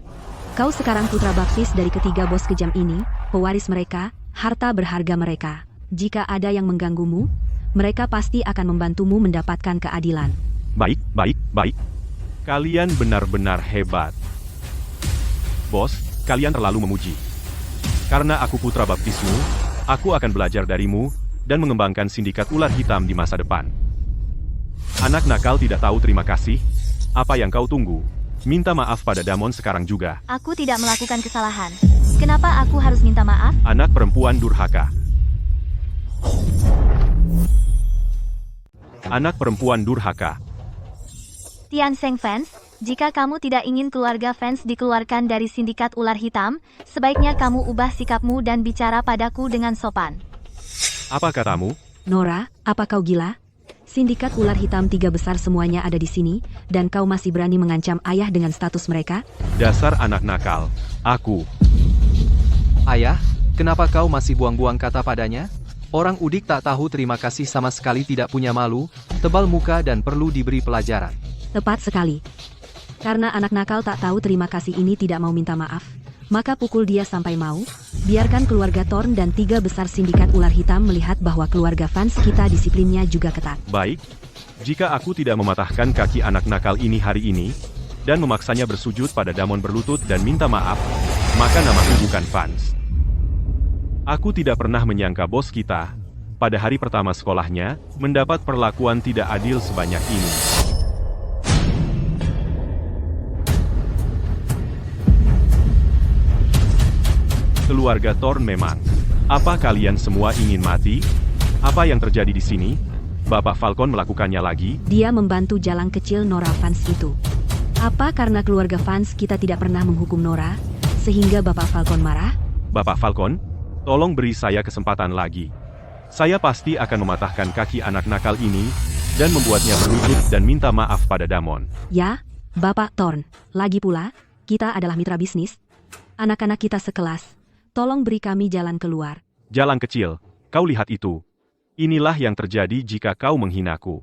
kau sekarang putra baptis dari ketiga bos kejam ini, pewaris mereka, harta berharga mereka. Jika ada yang mengganggumu, mereka pasti akan membantumu mendapatkan keadilan. Baik, baik, baik. Kalian benar-benar hebat. Bos, kalian terlalu memuji. Karena aku putra baptismu, aku akan belajar darimu dan mengembangkan sindikat ular hitam di masa depan. Anak nakal tidak tahu terima kasih. Apa yang kau tunggu? Minta maaf pada Damon sekarang juga. Aku tidak melakukan kesalahan. Kenapa aku harus minta maaf? Anak perempuan durhaka. Anak perempuan durhaka. Tian Seng Fans, jika kamu tidak ingin keluarga Fans dikeluarkan dari sindikat ular hitam, sebaiknya kamu ubah sikapmu dan bicara padaku dengan sopan. Apa katamu? Nora, apa kau gila? Sindikat ular hitam tiga besar semuanya ada di sini, dan kau masih berani mengancam ayah dengan status mereka? Dasar anak nakal. Aku. Ayah, kenapa kau masih buang-buang kata padanya? Orang udik tak tahu terima kasih sama sekali, tidak punya malu, tebal muka dan perlu diberi pelajaran. Tepat sekali. Karena anak nakal tak tahu terima kasih ini tidak mau minta maaf, maka pukul dia sampai mau. Biarkan keluarga Thorn dan tiga besar sindikat ular hitam melihat bahwa keluarga Vans kita disiplinnya juga ketat. Baik. Jika aku tidak mematahkan kaki anak nakal ini hari ini, dan memaksanya bersujud pada Damon berlutut dan minta maaf, maka namaku bukan Vans. Aku tidak pernah menyangka bos kita, pada hari pertama sekolahnya, mendapat perlakuan tidak adil sebanyak ini. Keluarga Thorn memang. Apa kalian semua ingin mati? Apa yang terjadi di sini? Bapak Falcon melakukannya lagi? Dia membantu jalang kecil Nora Vans itu. Apa karena keluarga Vans kita tidak pernah menghukum Nora, sehingga Bapak Falcon marah? Bapak Falcon, tolong beri saya kesempatan lagi. Saya pasti akan mematahkan kaki anak nakal ini, dan membuatnya berlutut dan minta maaf pada Damon. Ya, Bapak Thorn. Lagi pula, kita adalah mitra bisnis. Anak-anak kita sekelas. Tolong beri kami jalan keluar. Jalan kecil, kau lihat itu. Inilah yang terjadi jika kau menghinaku.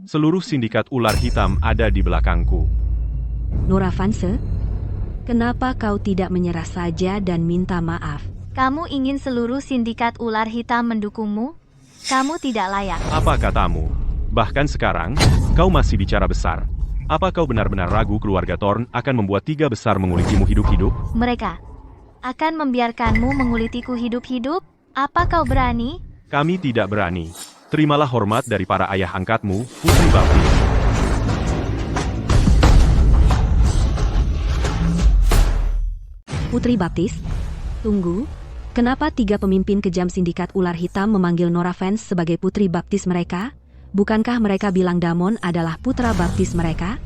Seluruh sindikat ular hitam ada di belakangku. Nora Vanse, kenapa kau tidak menyerah saja dan minta maaf? Kamu ingin seluruh sindikat ular hitam mendukungmu? Kamu tidak layak. Apa katamu? Bahkan sekarang, kau masih bicara besar. Apa kau benar-benar ragu keluarga Thorn akan membuat tiga besar mengulitimu hidup-hidup? Mereka akan membiarkanmu mengulitiku hidup-hidup? Apa kau berani? Kami tidak berani. Terimalah hormat dari para ayah angkatmu, Putri Baptis. Putri Baptis? Tunggu. Kenapa tiga pemimpin kejam sindikat ular hitam memanggil Nora Vans sebagai Putri Baptis mereka? Bukankah mereka bilang Damon adalah putra baptis mereka?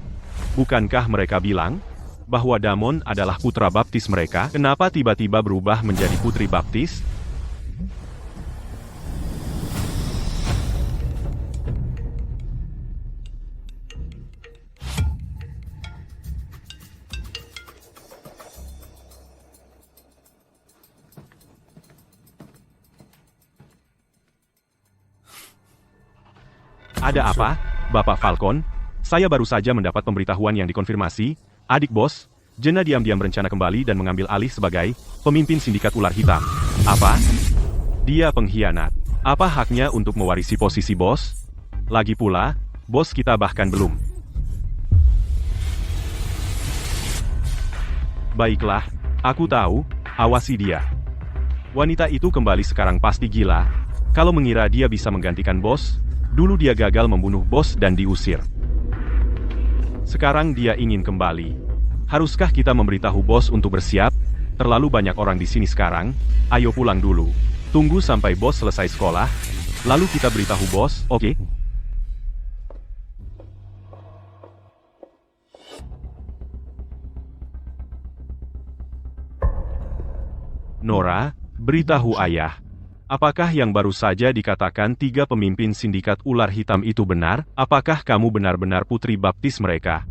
Bukankah mereka bilang bahwa Damon adalah putra baptis mereka? Kenapa tiba-tiba berubah menjadi putri baptis? Ada apa, Bapak Falcon? Saya baru saja mendapat pemberitahuan yang dikonfirmasi. Adik bos, Jenna diam-diam berencana kembali dan mengambil alih sebagai pemimpin sindikat ular hitam. Apa? Dia pengkhianat. Apa haknya untuk mewarisi posisi bos? Lagi pula, bos kita bahkan belum. Baiklah, aku tahu, awasi dia. Wanita itu kembali sekarang pasti gila. Kalau mengira dia bisa menggantikan bos, dulu dia gagal membunuh bos dan diusir. Sekarang dia ingin kembali. Haruskah kita memberitahu bos untuk bersiap? terlalu banyak orang di sini sekarang, ayo pulang dulu. Tunggu sampai bos selesai sekolah, lalu kita beritahu bos, oke? Nora, beritahu ayah. Apakah yang baru saja dikatakan 3 pemimpin sindikat ular hitam itu benar? Apakah kamu benar-benar putri baptis mereka?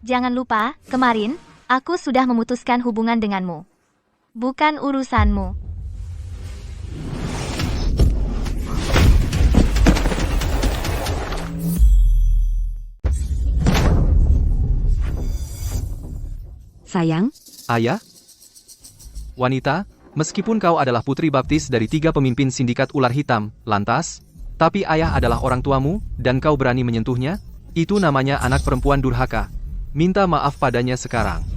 Jangan lupa, kemarin, aku sudah memutuskan hubungan denganmu. Bukan urusanmu. Sayang, Ayah? Wanita, meskipun kau adalah putri baptis dari 3 pemimpin sindikat ular hitam, lantas, tapi ayah adalah orang tuamu, dan kau berani menyentuhnya? Itu namanya anak perempuan durhaka. Minta maaf padanya sekarang.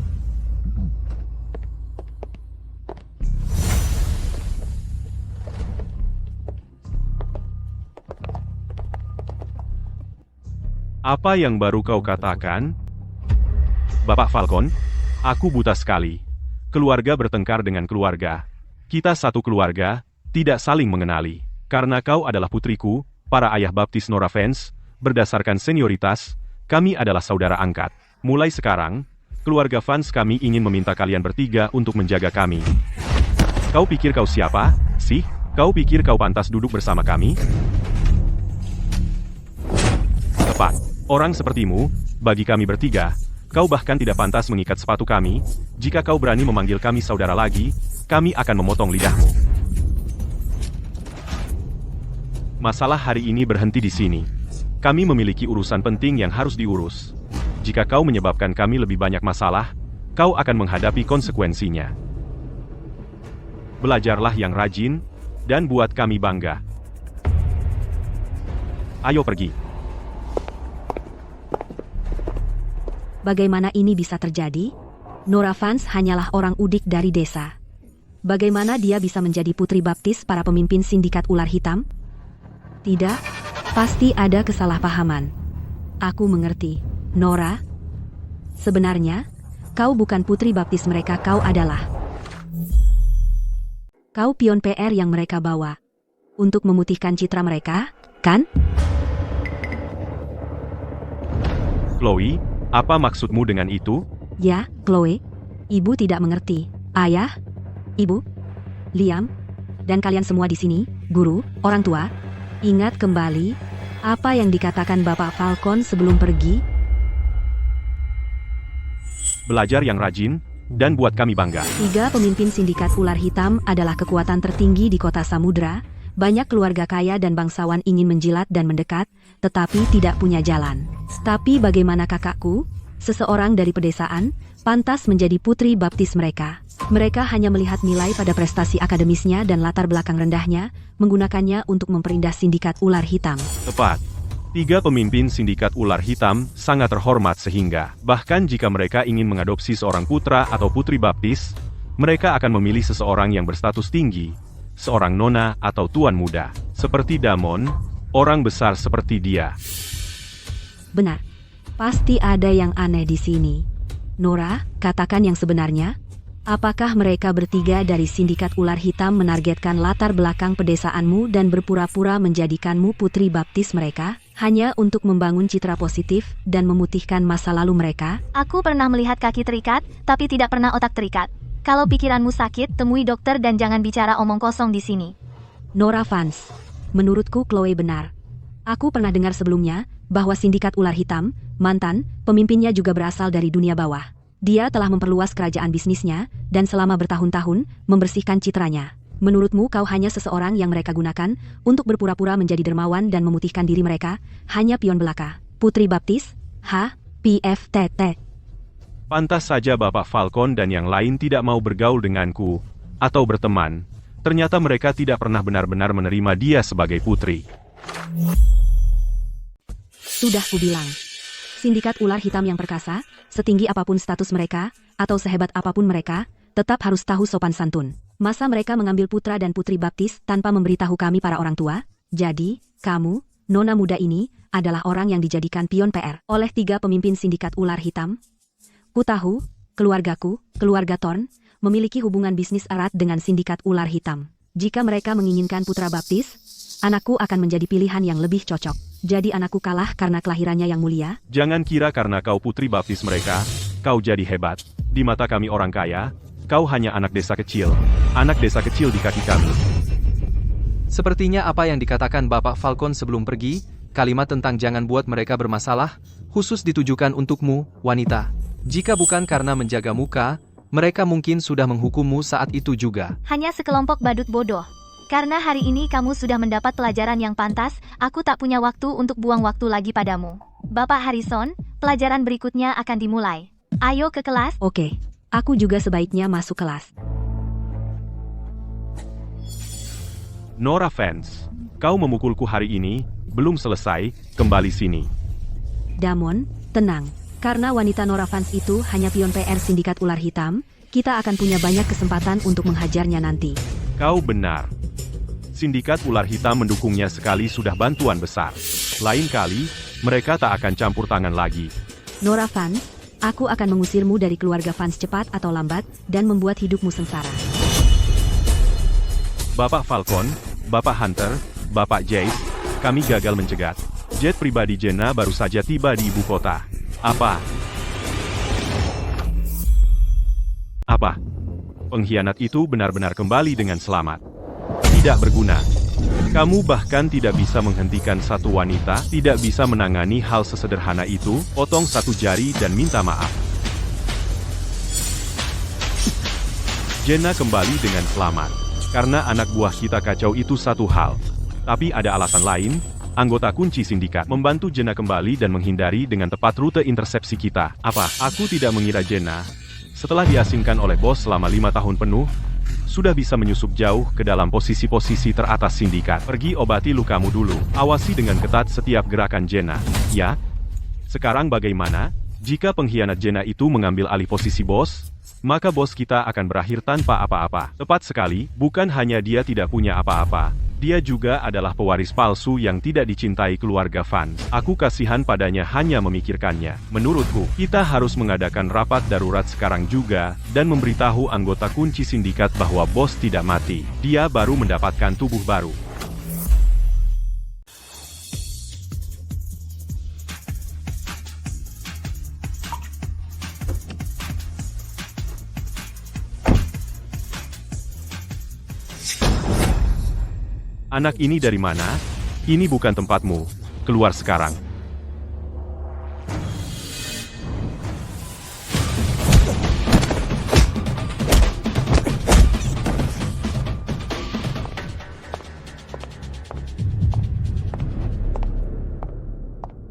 Apa yang baru kau katakan? Bapak Falcon, aku buta sekali. Keluarga bertengkar dengan keluarga. Kita satu keluarga, tidak saling mengenali. Karena kau adalah putriku, para ayah baptis Nora fans, berdasarkan senioritas, kami adalah saudara angkat. Mulai sekarang, keluarga fans kami ingin meminta kalian bertiga untuk menjaga kami. Kau pikir kau siapa, sih? Kau pikir kau pantas duduk bersama kami? Tepat. Orang sepertimu, bagi kami bertiga, kau bahkan tidak pantas mengikat sepatu kami. Jika kau berani memanggil kami saudara lagi, kami akan memotong lidahmu. Masalah hari ini berhenti di sini. Kami memiliki urusan penting yang harus diurus. Jika kau menyebabkan kami lebih banyak masalah, kau akan menghadapi konsekuensinya. Belajarlah yang rajin, dan buat kami bangga. Ayo pergi. bagaimana ini bisa terjadi? Nora Vance hanyalah orang udik dari desa. Bagaimana dia bisa menjadi putri baptis para pemimpin sindikat ular hitam? Tidak, pasti ada kesalahpahaman. Aku mengerti, Nora. Sebenarnya, kau bukan putri baptis mereka, kau adalah. Kau pion PR yang mereka bawa. Untuk memutihkan citra mereka, kan? Chloe, apa maksudmu dengan itu? Ya, Chloe. Ibu tidak mengerti. Ayah, Ibu, Liam, dan kalian semua di sini, guru, orang tua, ingat kembali apa yang dikatakan Bapak Falcon sebelum pergi. Belajar yang rajin, dan buat kami bangga. 3 pemimpin sindikat ular hitam adalah kekuatan tertinggi di kota Samudra. Banyak keluarga kaya dan bangsawan ingin menjilat dan mendekat, tetapi tidak punya jalan. Tapi bagaimana kakakku, seseorang dari pedesaan, pantas menjadi putri baptis mereka. Mereka hanya melihat nilai pada prestasi akademisnya dan latar belakang rendahnya, menggunakannya untuk memperindah sindikat ular hitam. Tepat. 3 pemimpin sindikat ular hitam sangat terhormat sehingga, bahkan jika mereka ingin mengadopsi seorang putra atau putri baptis, mereka akan memilih seseorang yang berstatus tinggi, seorang nona atau tuan muda, seperti Damon, orang besar seperti dia. Benar. Pasti ada yang aneh di sini. Nora, katakan yang sebenarnya. Apakah mereka bertiga dari sindikat ular hitam menargetkan latar belakang pedesaanmu dan berpura-pura menjadikanmu putri baptis mereka, hanya untuk membangun citra positif dan memutihkan masa lalu mereka? Aku pernah melihat kaki terikat, tapi tidak pernah otak terikat. Kalau pikiranmu sakit, temui dokter dan jangan bicara omong kosong di sini. Nora Vance, menurutku Chloe benar. Aku pernah dengar sebelumnya bahwa sindikat ular hitam, mantan, pemimpinnya juga berasal dari dunia bawah. Dia telah memperluas kerajaan bisnisnya, dan selama bertahun-tahun, membersihkan citranya. Menurutmu kau hanya seseorang yang mereka gunakan untuk berpura-pura menjadi dermawan dan memutihkan diri mereka, hanya pion belaka. Putri baptis? PFTT. Pantas saja Bapak Falcon dan yang lain tidak mau bergaul denganku, atau berteman. Ternyata mereka tidak pernah benar-benar menerima dia sebagai putri. Sudah kubilang. Sindikat ular hitam yang perkasa, setinggi apapun status mereka, atau sehebat apapun mereka, tetap harus tahu sopan santun. Masa mereka mengambil putra dan putri baptis tanpa memberitahu kami para orang tua? Jadi, kamu, nona muda ini, adalah orang yang dijadikan pion PR oleh 3 pemimpin sindikat ular hitam? Ku tahu, keluargaku, keluarga Thorn, memiliki hubungan bisnis erat dengan sindikat ular hitam. Jika mereka menginginkan putra baptis, anakku akan menjadi pilihan yang lebih cocok. Jadi anakku kalah karena kelahirannya yang mulia? Jangan kira karena kau putri baptis mereka, kau jadi hebat. Di mata kami orang kaya, kau hanya anak desa kecil. Anak desa kecil di kaki kami. Sepertinya apa yang dikatakan Bapak Falcon sebelum pergi, kalimat tentang jangan buat mereka bermasalah, khusus ditujukan untukmu, wanita. Jika bukan karena menjaga muka, mereka mungkin sudah menghukummu saat itu juga. Hanya sekelompok badut bodoh. Karena hari ini kamu sudah mendapat pelajaran yang pantas, aku tak punya waktu untuk buang waktu lagi padamu. Bapak Harrison, pelajaran berikutnya akan dimulai. Ayo ke kelas. Oke, aku juga sebaiknya masuk kelas. Nora Vance, kau memukulku hari ini, belum selesai, kembali sini. Damon, tenang. Karena wanita Nora Vance itu hanya pion PR sindikat ular hitam, kita akan punya banyak kesempatan untuk menghajarnya nanti. Kau benar. Sindikat ular hitam mendukungnya sekali sudah bantuan besar. Lain kali, mereka tak akan campur tangan lagi. Nora Vance, aku akan mengusirmu dari keluarga Vance cepat atau lambat, dan membuat hidupmu sengsara. Bapak Falcon, Bapak Hunter, Bapak Jace, kami gagal mencegat. Jet pribadi Jenna baru saja tiba di ibu kota. Apa? Pengkhianat itu benar-benar kembali dengan selamat. Tidak berguna. Kamu bahkan tidak bisa menghentikan satu wanita, tidak bisa menangani hal sesederhana itu, potong satu jari dan minta maaf. Jenna kembali dengan selamat. Karena anak buah kita kacau itu satu hal. Tapi ada alasan lain. Anggota kunci sindikat membantu Jenna kembali dan menghindari dengan tepat rute intersepsi kita. Apa? Aku tidak mengira Jenna, setelah diasingkan oleh bos selama 5 tahun penuh, sudah bisa menyusup jauh ke dalam posisi-posisi teratas sindikat. Pergi obati lukamu dulu. Awasi dengan ketat setiap gerakan Jenna. Ya? Sekarang bagaimana? Jika pengkhianat Jenna itu mengambil alih posisi bos, maka bos kita akan berakhir tanpa apa-apa. Tepat sekali, bukan hanya dia tidak punya apa-apa. Dia juga adalah pewaris palsu yang tidak dicintai keluarga Vance. Aku kasihan padanya hanya memikirkannya. Menurutku, kita harus mengadakan rapat darurat sekarang juga, dan memberitahu anggota kunci sindikat bahwa bos tidak mati. Dia baru mendapatkan tubuh baru. Anak ini dari mana? Ini bukan tempatmu. Keluar sekarang.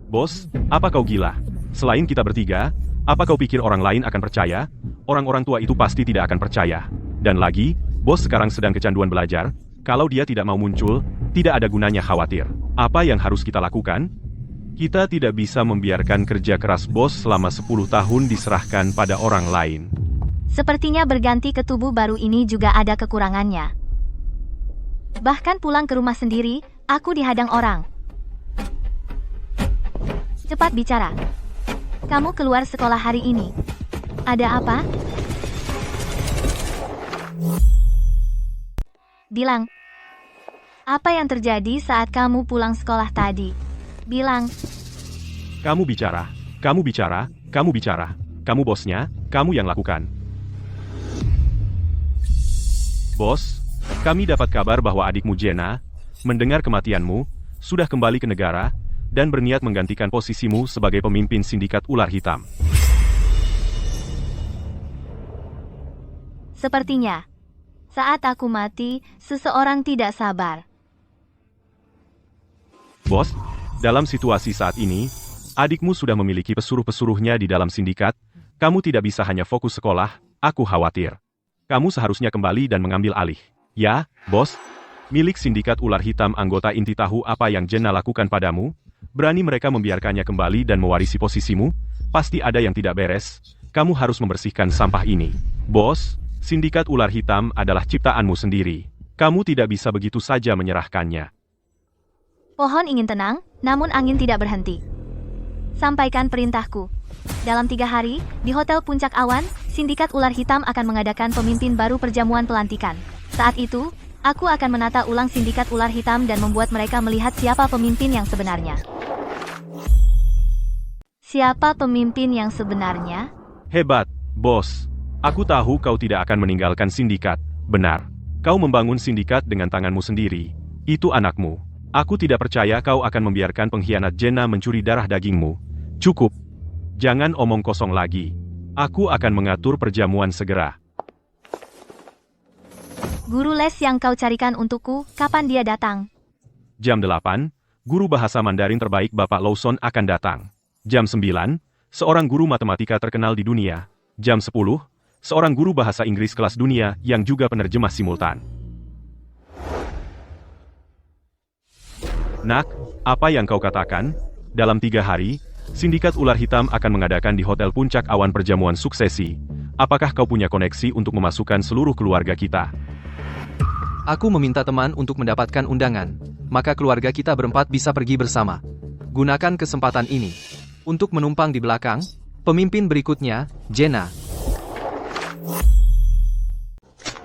Bos, apa kau gila? Selain kita bertiga, apa kau pikir orang lain akan percaya? Orang-orang tua itu pasti tidak akan percaya. Dan lagi, bos sekarang sedang kecanduan belajar. Kalau dia tidak mau muncul, tidak ada gunanya khawatir. Apa yang harus kita lakukan? Kita tidak bisa membiarkan kerja keras bos selama 10 tahun diserahkan pada orang lain. Sepertinya berganti ke tubuh baru ini juga ada kekurangannya. Bahkan pulang ke rumah sendiri, aku dihadang orang. Cepat bicara. Kamu keluar sekolah hari ini. Ada apa? Bilang. Apa yang terjadi saat kamu pulang sekolah tadi? Bilang. Kamu bicara, kamu bicara, kamu bicara. Kamu bosnya, kamu yang lakukan. Bos, kami dapat kabar bahwa adikmu Jenna, mendengar kematianmu, sudah kembali ke negara, dan berniat menggantikan posisimu sebagai pemimpin sindikat ular hitam. Sepertinya, saat aku mati, seseorang tidak sabar. Bos, dalam situasi saat ini, adikmu sudah memiliki pesuruh-pesuruhnya di dalam sindikat. Kamu tidak bisa hanya fokus sekolah, aku khawatir. Kamu seharusnya kembali dan mengambil alih. Ya, bos, milik sindikat ular hitam anggota inti tahu apa yang Jenna lakukan padamu? Berani mereka membiarkannya kembali dan mewarisi posisimu? Pasti ada yang tidak beres. Kamu harus membersihkan sampah ini. Bos, sindikat ular hitam adalah ciptaanmu sendiri. Kamu tidak bisa begitu saja menyerahkannya. Pohon ingin tenang, namun angin tidak berhenti. Sampaikan perintahku. Dalam 3 hari, di Hotel Puncak Awan, Sindikat Ular Hitam akan mengadakan pemimpin baru perjamuan pelantikan. Saat itu, aku akan menata ulang Sindikat Ular Hitam dan membuat mereka melihat siapa pemimpin yang sebenarnya. Siapa pemimpin yang sebenarnya? Hebat, bos. Aku tahu kau tidak akan meninggalkan sindikat. Benar. Kau membangun sindikat dengan tanganmu sendiri. Itu anakmu. Aku tidak percaya kau akan membiarkan pengkhianat Jenna mencuri darah dagingmu. Cukup. Jangan omong kosong lagi. Aku akan mengatur perjamuan segera. Guru les yang kau carikan untukku, kapan dia datang? Jam 8, guru bahasa Mandarin terbaik Bapak Lawson akan datang. Jam 9, seorang guru matematika terkenal di dunia. Jam 10, seorang guru bahasa Inggris kelas dunia yang juga penerjemah simultan. Nak, apa yang kau katakan? Dalam 3 hari, Sindikat Ular Hitam akan mengadakan di Hotel Puncak Awan perjamuan suksesi. Apakah kau punya koneksi untuk memasukkan seluruh keluarga kita? Aku meminta teman untuk mendapatkan undangan, maka keluarga kita berempat bisa pergi bersama. Gunakan kesempatan ini. Untuk menumpang di belakang, pemimpin berikutnya, Jenna.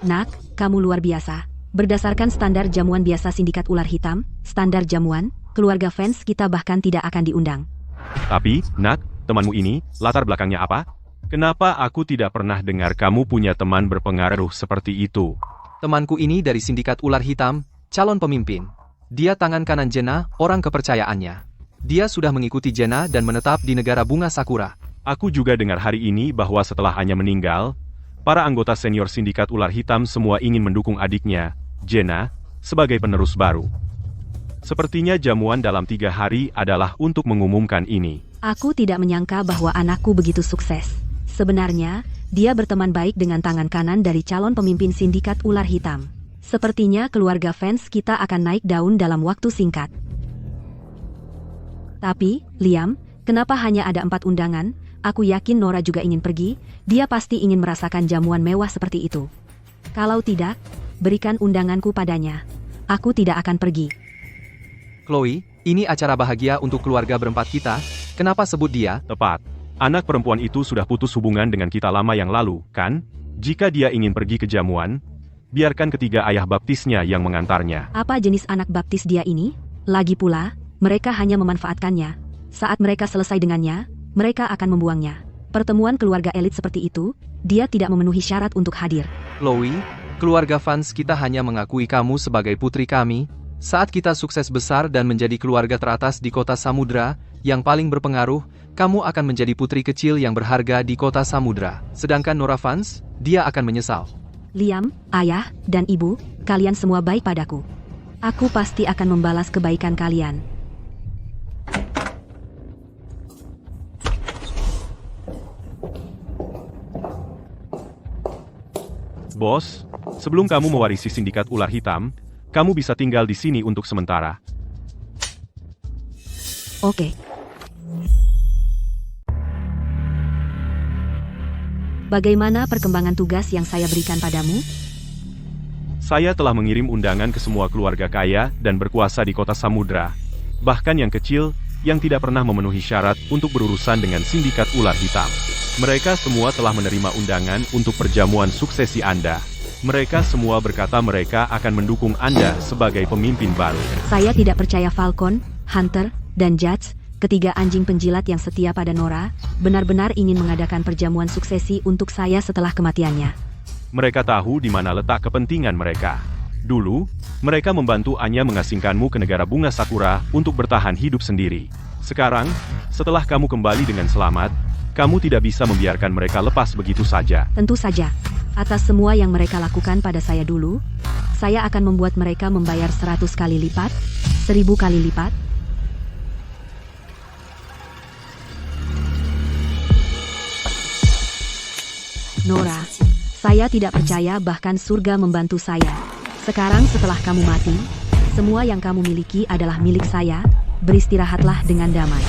Nak, kamu luar biasa. Berdasarkan standar jamuan biasa Sindikat Ular Hitam, standar jamuan, keluarga fans kita bahkan tidak akan diundang. Tapi, Nak, temanmu ini, latar belakangnya apa? Kenapa aku tidak pernah dengar kamu punya teman berpengaruh seperti itu? Temanku ini dari Sindikat Ular Hitam, calon pemimpin. Dia tangan kanan Jenna, orang kepercayaannya. Dia sudah mengikuti Jenna dan menetap di negara bunga Sakura. Aku juga dengar hari ini bahwa setelah Anya meninggal, para anggota senior Sindikat Ular Hitam semua ingin mendukung adiknya, Jenna, sebagai penerus baru. Sepertinya jamuan dalam 3 hari adalah untuk mengumumkan ini. Aku tidak menyangka bahwa anakku begitu sukses. Sebenarnya, dia berteman baik dengan tangan kanan dari calon pemimpin Sindikat Ular Hitam. Sepertinya keluarga fans kita akan naik daun dalam waktu singkat. Tapi, Liam, kenapa hanya ada 4 undangan? Aku yakin Nora juga ingin pergi, dia pasti ingin merasakan jamuan mewah seperti itu. Kalau tidak, berikan undanganku padanya. Aku tidak akan pergi. Chloe, ini acara bahagia untuk keluarga berempat kita, kenapa sebut dia? Tepat. Anak perempuan itu sudah putus hubungan dengan kita lama yang lalu, kan? Jika dia ingin pergi ke jamuan, biarkan ketiga ayah baptisnya yang mengantarnya. Apa jenis anak baptis dia ini? Lagi pula, mereka hanya memanfaatkannya. Saat mereka selesai dengannya, mereka akan membuangnya. Pertemuan keluarga elit seperti itu, dia tidak memenuhi syarat untuk hadir. Chloe, keluarga fans kita hanya mengakui kamu sebagai putri kami. Saat kita sukses besar dan menjadi keluarga teratas di kota Samudra, yang paling berpengaruh, kamu akan menjadi putri kecil yang berharga di kota Samudra. Sedangkan Nora fans, dia akan menyesal. Liam, ayah, dan ibu, kalian semua baik padaku. Aku pasti akan membalas kebaikan kalian. Bos, sebelum kamu mewarisi Sindikat Ular Hitam, kamu bisa tinggal di sini untuk sementara. Oke. Bagaimana perkembangan tugas yang saya berikan padamu? Saya telah mengirim undangan ke semua keluarga kaya dan berkuasa di kota Samudra, bahkan yang kecil, yang tidak pernah memenuhi syarat untuk berurusan dengan Sindikat Ular Hitam. Mereka semua telah menerima undangan untuk perjamuan suksesi Anda. Mereka semua berkata mereka akan mendukung Anda sebagai pemimpin baru. Saya tidak percaya Falcon, Hunter, dan Judge, ketiga anjing penjilat yang setia pada Nora, benar-benar ingin mengadakan perjamuan suksesi untuk saya setelah kematiannya. Mereka tahu di mana letak kepentingan mereka. Dulu, mereka membantu Anya mengasingkanmu ke negara bunga Sakura untuk bertahan hidup sendiri. Sekarang, setelah kamu kembali dengan selamat, kamu tidak bisa membiarkan mereka lepas begitu saja. Tentu saja. Atas semua yang mereka lakukan pada saya dulu, saya akan membuat mereka membayar 100 kali lipat, 1000 kali lipat. Nora, saya tidak percaya bahkan surga membantu saya. Sekarang setelah kamu mati, semua yang kamu miliki adalah milik saya, beristirahatlah dengan damai.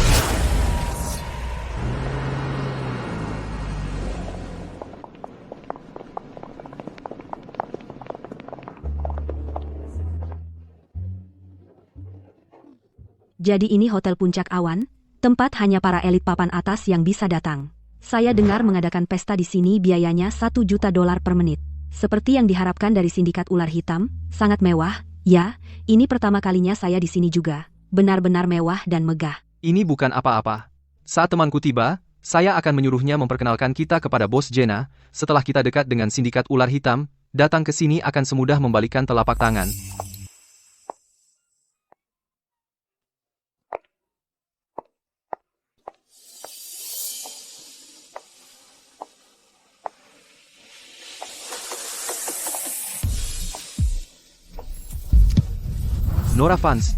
Jadi ini Hotel Puncak Awan, tempat hanya para elit papan atas yang bisa datang. Saya dengar mengadakan pesta di sini biayanya $1 juta per menit. Seperti yang diharapkan dari sindikat ular hitam, sangat mewah. Ya, ini pertama kalinya saya di sini juga. Benar-benar mewah dan megah. Ini bukan apa-apa. Saat temanku tiba, saya akan menyuruhnya memperkenalkan kita kepada Bos Jenna. Setelah kita dekat dengan sindikat ular hitam, datang ke sini akan semudah membalikan telapak tangan. Nora Fans.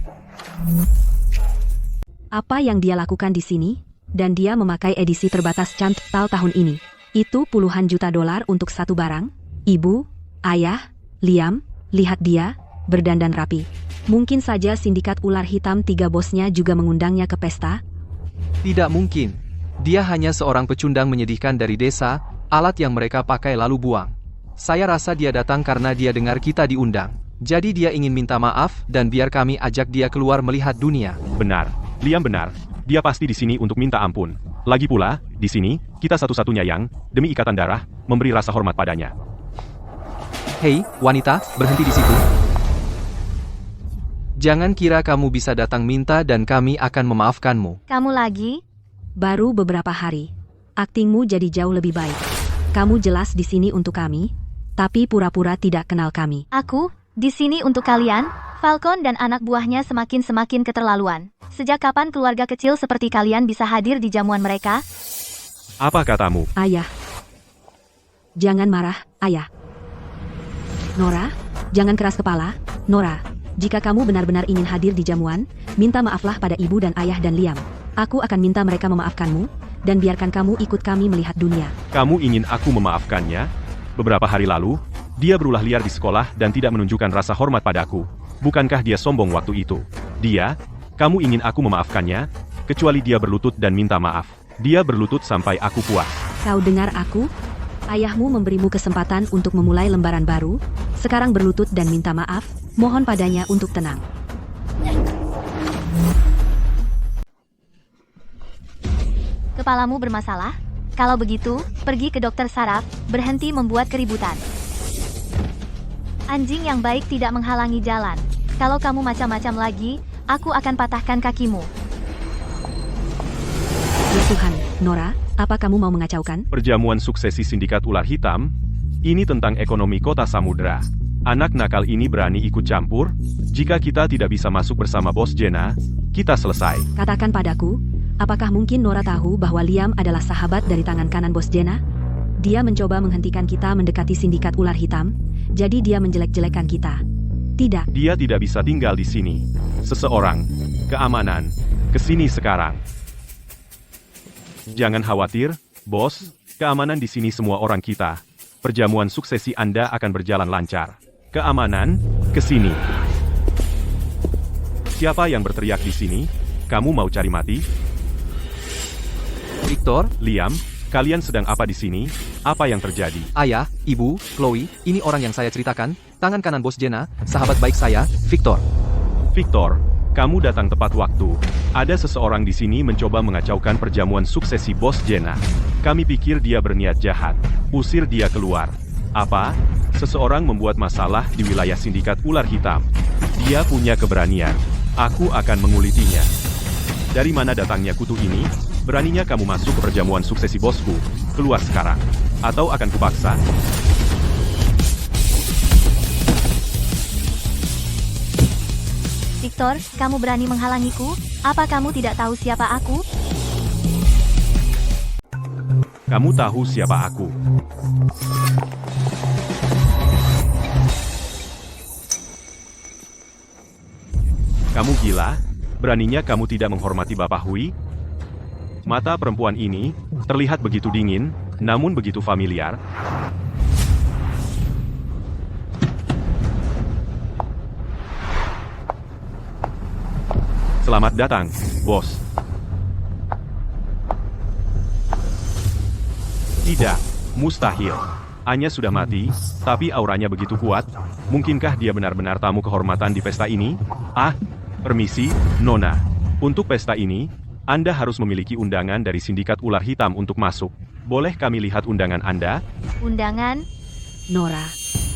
Apa yang dia lakukan di sini? Dan dia memakai edisi terbatas Chantal tahun ini. Itu puluhan juta dolar untuk satu barang. Ibu, ayah, Liam, lihat dia, berdandan rapi. Mungkin saja sindikat ular hitam 3 bosnya juga mengundangnya ke pesta. Tidak mungkin. Dia hanya seorang pecundang menyedihkan dari desa, alat yang mereka pakai lalu buang. Saya rasa dia datang karena dia dengar kita diundang. Jadi dia ingin minta maaf dan biar kami ajak dia keluar melihat dunia. Benar, Liam benar. Dia pasti di sini untuk minta ampun. Lagi pula, di sini, kita satu-satunya yang, demi ikatan darah, memberi rasa hormat padanya. Hei, wanita, berhenti di situ. Jangan kira kamu bisa datang minta dan kami akan memaafkanmu. Kamu lagi? Baru beberapa hari. Aktingmu jadi jauh lebih baik. Kamu jelas di sini untuk kami, tapi pura-pura tidak kenal kami. Aku? Di sini untuk kalian? Falcon dan anak buahnya semakin keterlaluan. Sejak kapan keluarga kecil seperti kalian bisa hadir di jamuan mereka? Apa katamu? Ayah. Jangan marah, ayah. Nora, jangan keras kepala. Nora, jika kamu benar-benar ingin hadir di jamuan, minta maaflah pada ibu dan ayah dan Liam. Aku akan minta mereka memaafkanmu, dan biarkan kamu ikut kami melihat dunia. Kamu ingin aku memaafkannya? Beberapa hari lalu, dia berulah liar di sekolah dan tidak menunjukkan rasa hormat padaku. Bukankah dia sombong waktu itu? Kamu ingin aku memaafkannya? Kecuali dia berlutut dan minta maaf. Dia berlutut sampai aku puas. Kau dengar aku? Ayahmu memberimu kesempatan untuk memulai lembaran baru. Sekarang berlutut dan minta maaf. Mohon padanya untuk tenang. Kepalamu bermasalah? Kalau begitu, pergi ke dokter saraf, berhenti membuat keributan. Anjing yang baik tidak menghalangi jalan. Kalau kamu macam-macam lagi, aku akan patahkan kakimu. Ya Tuhan, Nora, apa kamu mau mengacaukan? Perjamuan suksesi sindikat ular hitam? Ini tentang ekonomi kota samudera. Anak nakal ini berani ikut campur? Jika kita tidak bisa masuk bersama Bos Jenna, kita selesai. Katakan padaku, apakah mungkin Nora tahu bahwa Liam adalah sahabat dari tangan kanan Bos Jenna? Dia mencoba menghentikan kita mendekati sindikat ular hitam, jadi dia menjelek-jelekan kita. Tidak. Dia tidak bisa tinggal di sini. Seseorang, keamanan, kesini sekarang. Jangan khawatir, bos, keamanan di sini semua orang kita. Perjamuan suksesi Anda akan berjalan lancar. Keamanan, kesini. Siapa yang berteriak di sini? Kamu mau cari mati? Victor, Liam, kalian sedang apa di sini? Apa yang terjadi? ayah, ibu, Chloe, ini orang yang saya ceritakan, tangan kanan Bos Jenna, sahabat baik saya, Victor. Victor, kamu datang tepat waktu. Ada seseorang di sini mencoba mengacaukan perjamuan suksesi Bos Jenna. Kami pikir dia berniat jahat. Usir dia keluar. Apa? Seseorang membuat masalah di wilayah sindikat ular hitam. Dia punya keberanian. Aku akan mengulitinya. Dari mana datangnya kutu ini? Beraninya kamu masuk ke perjamuan suksesi bosku. Keluar sekarang. Atau akan kupaksa. Victor, kamu berani menghalangiku? Apa kamu tidak tahu siapa aku? Kamu tahu siapa aku. Kamu gila? Beraninya kamu tidak menghormati Bapak Hui? Mata perempuan ini terlihat begitu dingin, namun begitu familiar. Selamat datang, bos. Tidak, mustahil. Anya sudah mati, tapi auranya begitu kuat. Mungkinkah dia benar-benar tamu kehormatan di pesta ini? Ah, permisi, Nona. Untuk pesta ini, Anda harus memiliki undangan dari sindikat ular hitam untuk masuk. Boleh kami lihat undangan Anda? Undangan? Nora,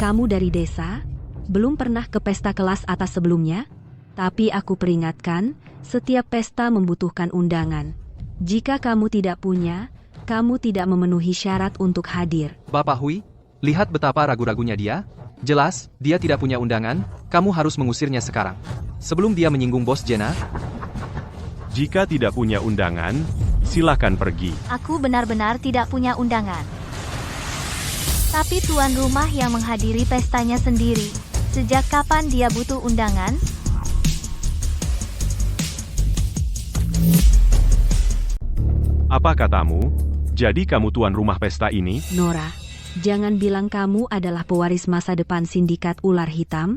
kamu dari desa? Belum pernah ke pesta kelas atas sebelumnya? Tapi aku peringatkan, setiap pesta membutuhkan undangan. Jika kamu tidak punya, kamu tidak memenuhi syarat untuk hadir. Bapak Hui, lihat betapa ragu-ragunya dia. Jelas, dia tidak punya undangan, kamu harus mengusirnya sekarang. Sebelum dia menyinggung bos Jenna. Jika tidak punya undangan, silakan pergi. Aku benar-benar tidak punya undangan. Tapi tuan rumah yang menghadiri pestanya sendiri. Sejak kapan dia butuh undangan? Apa katamu? Jadi kamu tuan rumah pesta ini? Nora, jangan bilang kamu adalah pewaris masa depan sindikat ular hitam.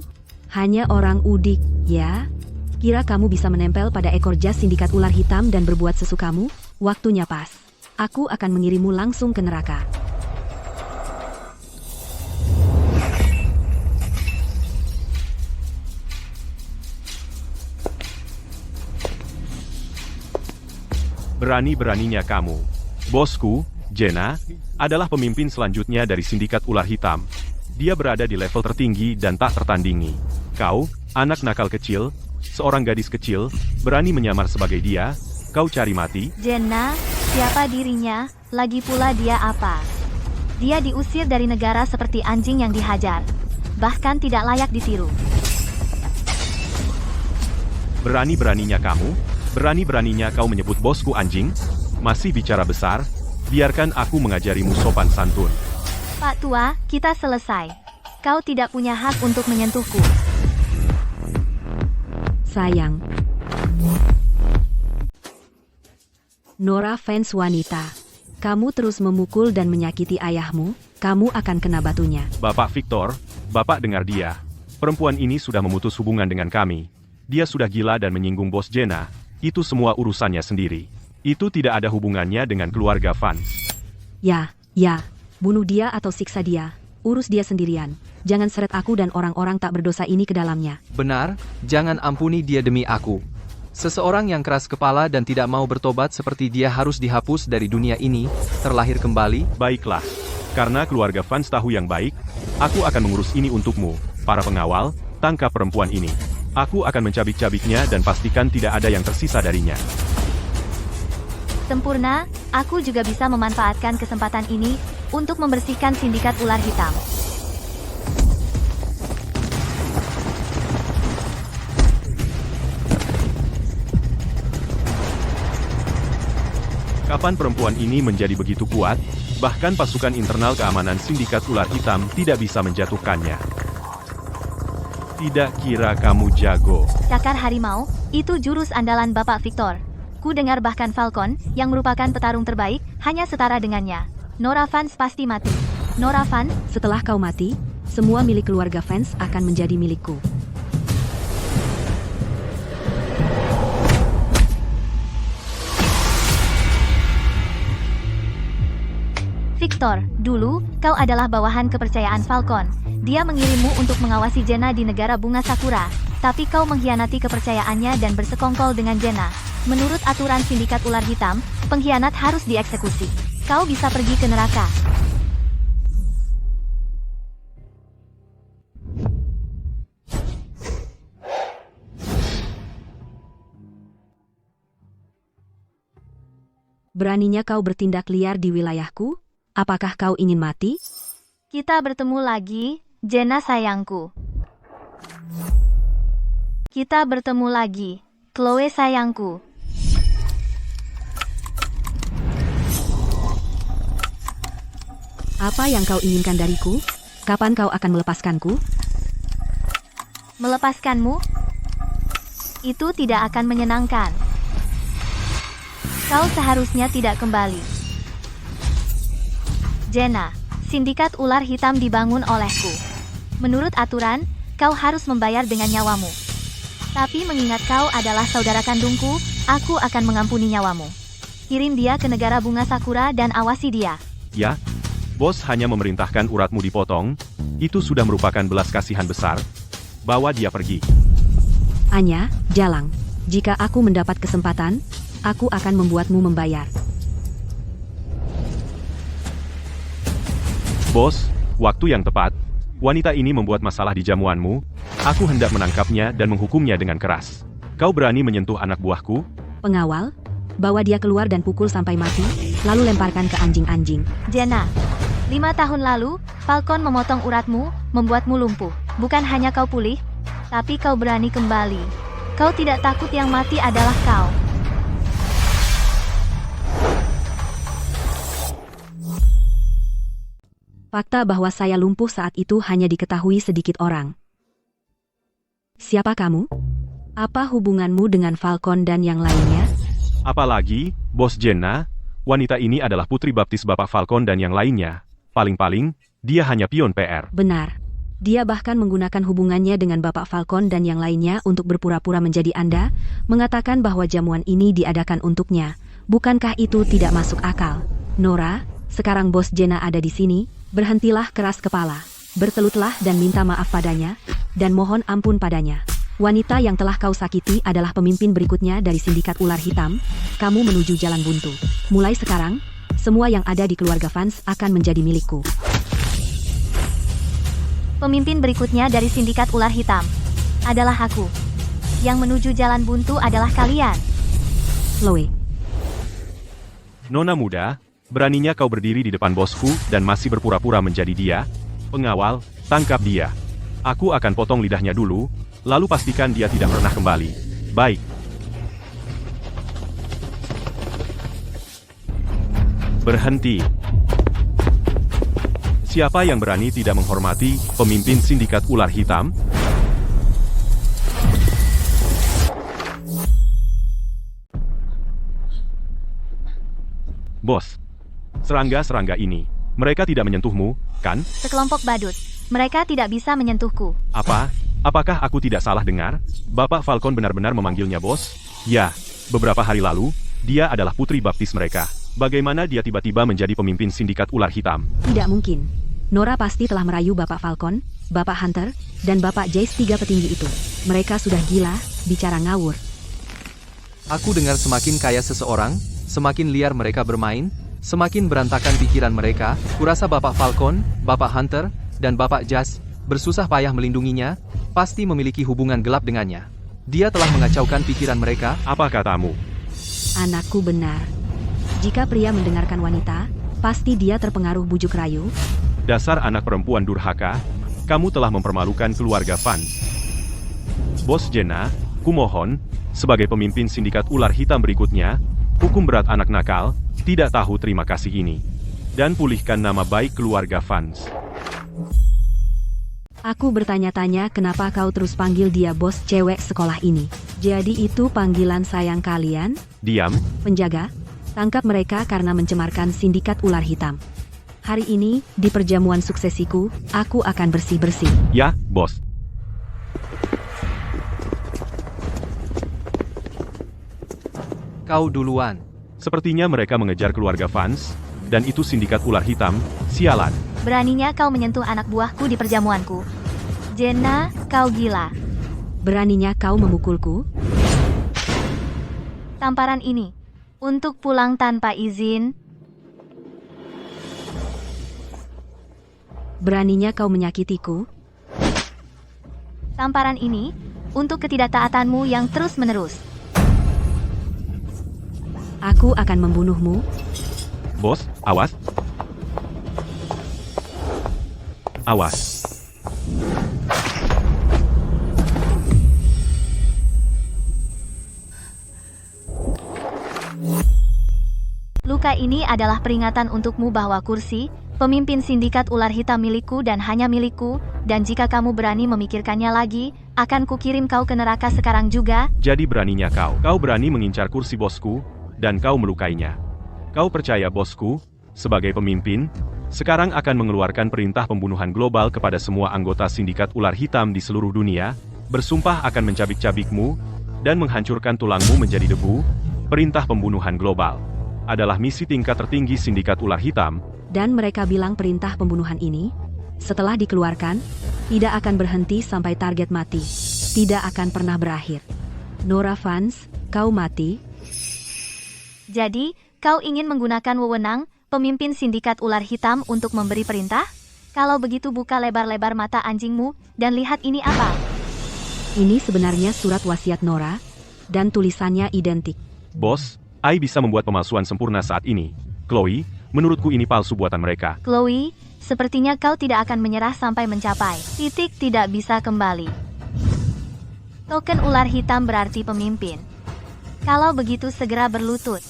Hanya orang udik, ya? Kira kamu bisa menempel pada ekor jas sindikat ular hitam dan berbuat sesukamu? Waktunya pas. Aku akan mengirimmu langsung ke neraka. Berani-beraninya kamu. Bosku, Jenna, adalah pemimpin selanjutnya dari sindikat ular hitam. Dia berada di level tertinggi dan tak tertandingi. Kau, anak nakal kecil, seorang gadis kecil, berani menyamar sebagai dia, kau cari mati? Jenna, siapa dirinya? Lagi pula dia apa? Dia diusir dari negara seperti anjing yang dihajar. Bahkan tidak layak ditiru. Berani-beraninya kamu? Berani-beraninya kau menyebut bosku anjing? Masih bicara besar? Biarkan aku mengajarimu sopan santun. Pak Tua, kita selesai. Kau tidak punya hak untuk menyentuhku. Sayang. Nora fans wanita. Kamu terus memukul dan menyakiti ayahmu, kamu akan kena batunya. Bapak Victor, Bapak dengar dia. Perempuan ini sudah memutus hubungan dengan kami. Dia sudah gila dan menyinggung bos Jenna. Itu semua urusannya sendiri. Itu tidak ada hubungannya dengan keluarga fans. Ya, bunuh dia atau siksa dia. Urus dia sendirian. Jangan seret aku dan orang-orang tak berdosa ini ke dalamnya. Benar, jangan ampuni dia demi aku. Seseorang yang keras kepala dan tidak mau bertobat seperti dia harus dihapus dari dunia ini, terlahir kembali. Baiklah. Karena keluarga fans tahu yang baik, aku akan mengurus ini untukmu. Para pengawal, tangkap perempuan ini. Aku akan mencabik-cabiknya dan pastikan tidak ada yang tersisa darinya. Sempurna, aku juga bisa memanfaatkan kesempatan ini untuk membersihkan sindikat ular hitam. Kapan perempuan ini menjadi begitu kuat? Bahkan pasukan internal keamanan sindikat ular hitam tidak bisa menjatuhkannya. Tidak kira kamu jago. Cakar harimau, itu jurus andalan Bapak Victor. Ku dengar bahkan Falcon, yang merupakan petarung terbaik, hanya setara dengannya. Nora Fans pasti mati. Nora Fans, Setelah kau mati, semua milik keluarga fans akan menjadi milikku. Victor, dulu, kau adalah bawahan kepercayaan Falcon. Dia mengirimmu untuk mengawasi Jenna di negara bunga Sakura. Tapi kau mengkhianati kepercayaannya dan bersekongkol dengan Jenna. Menurut aturan sindikat ular hitam, pengkhianat harus dieksekusi. Kau bisa pergi ke neraka. Beraninya kau bertindak liar di wilayahku? Apakah kau ingin mati? Kita bertemu lagi, Jenna sayangku. Kita bertemu lagi, Chloe sayangku. Apa yang kau inginkan dariku? Kapan kau akan melepaskanku? Melepaskanmu? Itu tidak akan menyenangkan. Kau seharusnya tidak kembali. Jenna, sindikat ular hitam dibangun olehku. Menurut aturan, kau harus membayar dengan nyawamu. Tapi mengingat kau adalah saudara kandungku, aku akan mengampuni nyawamu. Kirim dia ke negara bunga Sakura dan awasi dia. Ya, bos hanya memerintahkan uratmu dipotong. Itu sudah merupakan belas kasihan besar. Bawa dia pergi. Anya, Jalang. Jika aku mendapat kesempatan, aku akan membuatmu membayar. Bos, waktu yang tepat. Wanita ini membuat masalah di jamuanmu. Aku hendak menangkapnya dan menghukumnya dengan keras. Kau berani menyentuh anak buahku? Pengawal, bawa dia keluar dan pukul sampai mati, lalu lemparkan ke anjing-anjing. Jenna, 5 tahun lalu, Falcon memotong uratmu, membuatmu lumpuh. Bukan hanya kau pulih, tapi kau berani kembali. Kau tidak takut yang mati adalah kau. Fakta bahwa saya lumpuh saat itu hanya diketahui sedikit orang. Siapa kamu? Apa hubunganmu dengan Falcon dan yang lainnya? Apalagi, Bos Jenna, wanita ini adalah putri baptis Bapak Falcon dan yang lainnya. Paling-paling, dia hanya pion PR. Benar. Dia bahkan menggunakan hubungannya dengan Bapak Falcon dan yang lainnya untuk berpura-pura menjadi Anda, mengatakan bahwa jamuan ini diadakan untuknya. Bukankah itu tidak masuk akal? Nora, sekarang Bos Jenna ada di sini, berhentilah keras kepala, bertelutlah dan minta maaf padanya, dan mohon ampun padanya. Wanita yang telah kau sakiti adalah pemimpin berikutnya dari sindikat ular hitam. Kamu menuju jalan buntu. Mulai sekarang, semua yang ada di keluarga Vance akan menjadi milikku. Pemimpin berikutnya dari sindikat ular hitam adalah aku. Yang menuju jalan buntu adalah kalian. Chloe, Nona muda, beraninya kau berdiri di depan bosku dan masih berpura-pura menjadi dia? Pengawal, tangkap dia. Aku akan potong lidahnya dulu, lalu pastikan dia tidak pernah kembali. Baik. Berhenti. Siapa yang berani tidak menghormati pemimpin sindikat ular hitam? Bos, serangga-serangga ini, mereka tidak menyentuhmu, kan? Sekelompok badut. Mereka tidak bisa menyentuhku. Apa? Apakah aku tidak salah dengar? Bapak Falcon benar-benar memanggilnya bos? Ya, beberapa hari lalu, dia adalah putri baptis mereka. Bagaimana dia tiba-tiba menjadi pemimpin sindikat ular hitam? tidak mungkin. Nora pasti telah merayu Bapak Falcon, Bapak Hunter, dan Bapak Jace, 3 petinggi itu. Mereka sudah gila, bicara ngawur. Aku dengar semakin kaya seseorang, semakin liar mereka bermain, semakin berantakan pikiran mereka. Kurasa Bapak Falcon, Bapak Hunter, dan Bapak Jas bersusah payah melindunginya, pasti memiliki hubungan gelap dengannya. Dia telah mengacaukan pikiran mereka. Apa katamu? Anakku benar. Jika pria mendengarkan wanita, pasti dia terpengaruh bujuk rayu. Dasar anak perempuan durhaka, kamu telah mempermalukan keluarga Vance. Bos Jenna, kumohon, sebagai pemimpin sindikat ular hitam berikutnya, hukum berat anak nakal, tidak tahu terima kasih ini. Dan pulihkan nama baik keluarga Vance. Aku bertanya-tanya kenapa kau terus panggil dia bos cewek sekolah ini. Jadi itu panggilan sayang kalian? Diam, Penjaga, tangkap mereka karena mencemarkan sindikat ular hitam. Hari ini, di perjamuan suksesiku, aku akan bersih-bersih. ya, bos. Kau duluan. Sepertinya mereka mengejar keluarga Vance, dan itu sindikat ular hitam, sialan. Beraninya kau menyentuh anak buahku di perjamuanku. Jenna, kau gila. Beraninya kau memukulku? Tamparan ini untuk pulang tanpa izin. Beraninya kau menyakitiku? Tamparan ini untuk ketidaktaatanmu yang terus-menerus. Aku akan membunuhmu. Bos, awas. Awas. Luka ini adalah peringatan untukmu bahwa kursi pemimpin sindikat ular hitam milikku dan hanya milikku, dan jika kamu berani memikirkannya lagi, akan kukirim kau ke neraka sekarang juga. Jadi beraninya kau. Kau berani mengincar kursi bosku, dan kau melukainya. Kau percaya bosku, sebagai pemimpin, sekarang akan mengeluarkan perintah pembunuhan global kepada semua anggota sindikat ular hitam di seluruh dunia, bersumpah akan mencabik-cabikmu, dan menghancurkan tulangmu menjadi debu. Perintah pembunuhan global adalah misi tingkat tertinggi sindikat ular hitam. Dan mereka bilang perintah pembunuhan ini, setelah dikeluarkan, tidak akan berhenti sampai target mati. Tidak akan pernah berakhir. Nora Vance, kau mati. Jadi, kau ingin menggunakan wewenang pemimpin sindikat ular hitam untuk memberi perintah? Kalau begitu buka lebar-lebar mata anjingmu, dan lihat ini apa. Ini sebenarnya surat wasiat Nora, dan tulisannya identik. Bos, Ai bisa membuat pemalsuan sempurna saat ini. Chloe, menurutku ini palsu buatan mereka. Chloe, sepertinya kau tidak akan menyerah sampai mencapai titik tidak bisa kembali. Token ular hitam berarti pemimpin. Kalau begitu segera berlutut.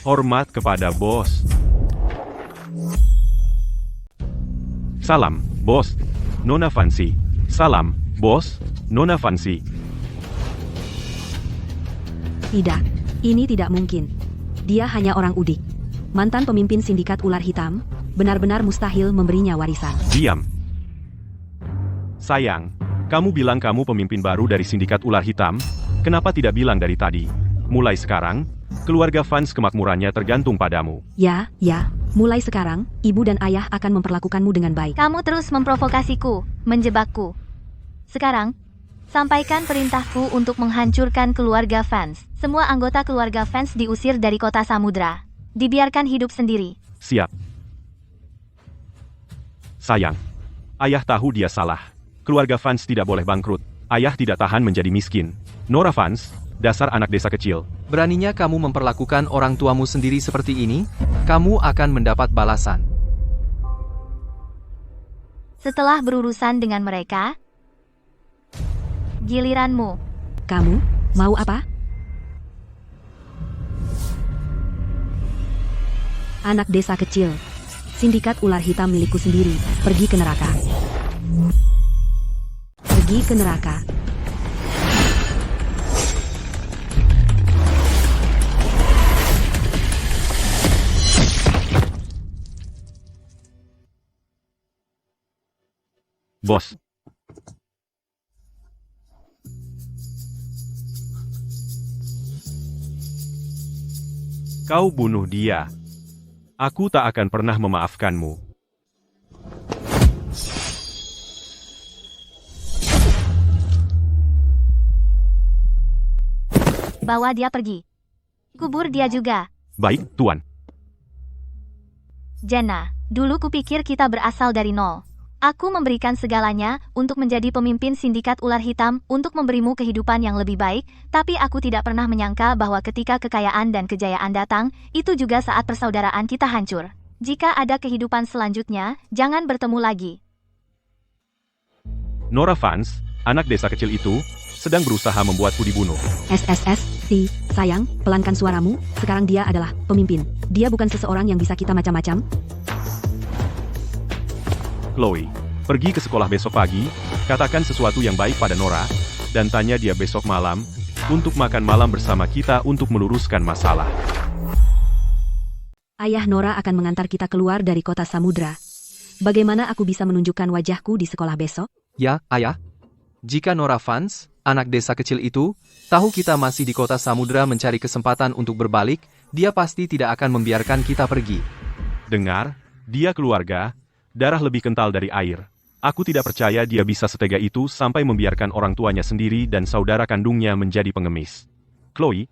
Hormat kepada bos. Salam, bos. Nona Fancy. Salam, bos. Nona Fancy. Tidak, ini tidak mungkin. Dia hanya orang udik. Mantan pemimpin sindikat ular hitam, benar-benar mustahil memberinya warisan. Diam. Sayang, kamu bilang kamu pemimpin baru dari sindikat ular hitam, kenapa tidak bilang dari tadi? Mulai sekarang, keluarga Vance kemakmurannya tergantung padamu. Ya, mulai sekarang, ibu dan ayah akan memperlakukanmu dengan baik. Kamu terus memprovokasiku, menjebakku. Sekarang, sampaikan perintahku untuk menghancurkan keluarga Vance. Semua anggota keluarga Vance diusir dari kota Samudra. Dibiarkan hidup sendiri. Siap. Sayang, ayah tahu dia salah. Keluarga Vance tidak boleh bangkrut. Ayah tidak tahan menjadi miskin. Nora Vance, dasar anak desa kecil. Beraninya kamu memperlakukan orang tuamu sendiri seperti ini, kamu akan mendapat balasan. Setelah berurusan dengan mereka, giliranmu. Kamu, mau apa? Anak desa kecil. Sindikat ular hitam milikku sendiri. Pergi ke neraka. Pergi ke neraka. Bos. Kau bunuh dia. Aku tak akan pernah memaafkanmu. Bawa dia pergi. Kubur dia juga. Baik, Tuan. Jenna, dulu kupikir kita berasal dari nol. Aku memberikan segalanya untuk menjadi pemimpin sindikat ular hitam untuk memberimu kehidupan yang lebih baik, tapi aku tidak pernah menyangka bahwa ketika kekayaan dan kejayaan datang, itu juga saat persaudaraan kita hancur. Jika ada kehidupan selanjutnya, jangan bertemu lagi. Nora Vance, anak desa kecil itu, sedang berusaha membuatku dibunuh. Sayang, pelankan suaramu, sekarang dia adalah pemimpin. Dia bukan seseorang yang bisa kita macam-macam. Chloe, pergi ke sekolah besok pagi, katakan sesuatu yang baik pada Nora, dan tanya dia besok malam, untuk makan malam bersama kita untuk meluruskan masalah. Ayah Nora akan mengantar kita keluar dari kota Samudra. Bagaimana aku bisa menunjukkan wajahku di sekolah besok? Ya, ayah. Jika Nora Vance, anak desa kecil itu, tahu kita masih di kota Samudra mencari kesempatan untuk berbalik, dia pasti tidak akan membiarkan kita pergi. Dengar, dia keluarga, darah lebih kental dari air. Aku tidak percaya dia bisa setega itu sampai membiarkan orang tuanya sendiri dan saudara kandungnya menjadi pengemis. Chloe,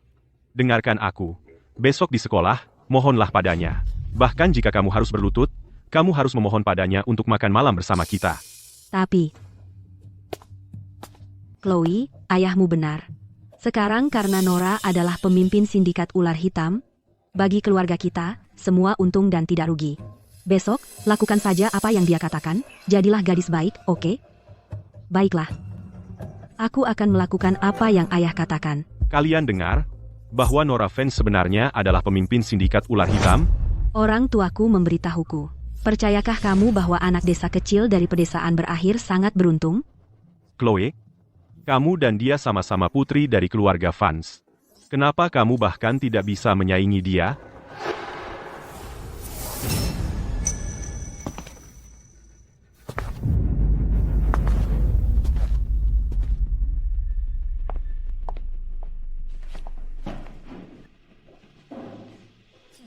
dengarkan aku. Besok di sekolah, mohonlah padanya. Bahkan jika kamu harus berlutut, kamu harus memohon padanya untuk makan malam bersama kita. Tapi, Chloe, ayahmu benar. Sekarang karena Nora adalah pemimpin sindikat ular hitam, bagi keluarga kita, semua untung dan tidak rugi. Besok, lakukan saja apa yang dia katakan, jadilah gadis baik, oke? Baiklah. Aku akan melakukan apa yang ayah katakan. Kalian dengar, bahwa Nora Vance sebenarnya adalah pemimpin sindikat ular hitam? Orang tuaku memberitahuku. Percayakah kamu bahwa anak desa kecil dari pedesaan berakhir sangat beruntung? Chloe, kamu dan dia sama-sama putri dari keluarga Vance. Kenapa kamu bahkan tidak bisa menyaingi dia?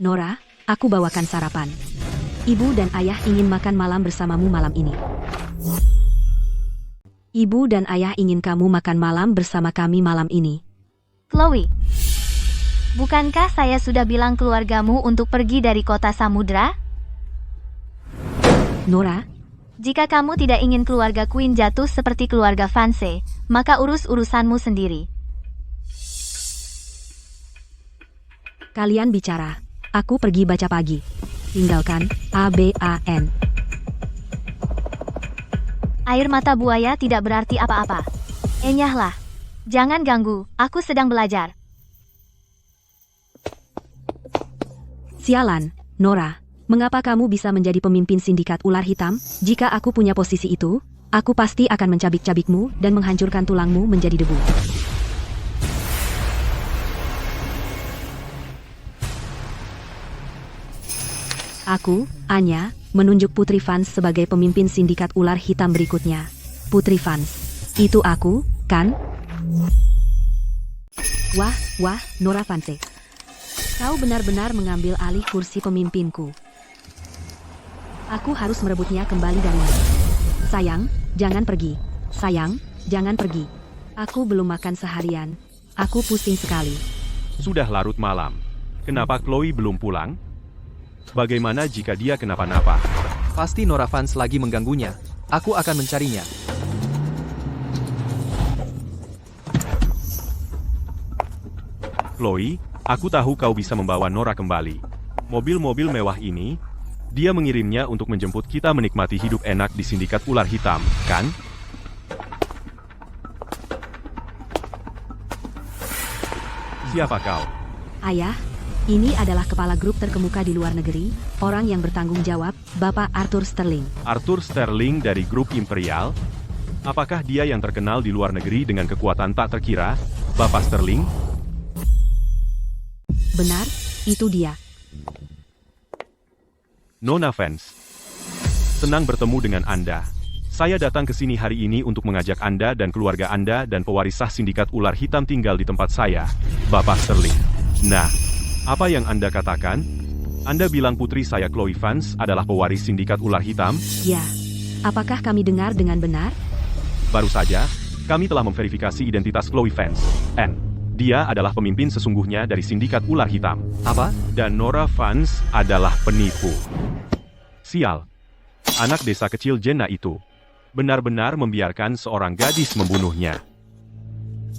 Nora, aku bawakan sarapan. Ibu dan ayah ingin makan malam bersamamu malam ini. Ibu dan ayah ingin kamu makan malam bersama kami malam ini. Chloe, bukankah saya sudah bilang keluargamu untuk pergi dari kota Samudra? Nora, Jika kamu tidak ingin keluarga Queen jatuh seperti keluarga Vance, maka urus urusanmu sendiri. kalian bicara. Aku pergi baca pagi. Tinggalkan, ABAN. Air mata buaya tidak berarti apa-apa. Enyahlah. Jangan ganggu, aku sedang belajar. Sialan, Nora. Mengapa kamu bisa menjadi pemimpin sindikat ular hitam? Jika aku punya posisi itu, aku pasti akan mencabik-cabikmu dan menghancurkan tulangmu menjadi debu. Aku, Anya, menunjuk Putri Vance sebagai pemimpin sindikat ular hitam berikutnya. Putri Vance. Itu aku, kan? Wah, Nora Vance. Kau benar-benar mengambil alih kursi pemimpinku. Aku harus merebutnya kembali darimu. Sayang, jangan pergi. Sayang, jangan pergi. Aku belum makan seharian. Aku pusing sekali. Sudah larut malam. Kenapa Chloe belum pulang? Bagaimana jika dia kenapa-napa? Pasti Nora Vance lagi mengganggunya. Aku akan mencarinya. Chloe, aku tahu kau bisa membawa Nora kembali. Mobil-mobil mewah ini, dia mengirimnya untuk menjemput kita menikmati hidup enak di sindikat ular hitam, kan? Siapa kau? Ayah, ini adalah kepala grup terkemuka di luar negeri, orang yang bertanggung jawab, Bapak Arthur Sterling. Arthur Sterling dari grup Imperial? Apakah dia yang terkenal di luar negeri dengan kekuatan tak terkira, Bapak Sterling? Benar, itu dia. Nona Vance. Senang bertemu dengan Anda. Saya datang ke sini hari ini untuk mengajak Anda dan keluarga Anda dan pewaris sah sindikat ular hitam tinggal di tempat saya, Bapak Sterling. Nah, apa yang Anda katakan? Anda bilang putri saya Chloe Vance adalah pewaris sindikat ular hitam? Ya, apakah kami dengar dengan benar? Baru saja, kami telah memverifikasi identitas Chloe Vance. Dia adalah pemimpin sesungguhnya dari sindikat ular hitam. Apa? Dan Nora Vance adalah penipu. Sial. Anak desa kecil Jenna itu benar-benar membiarkan seorang gadis membunuhnya.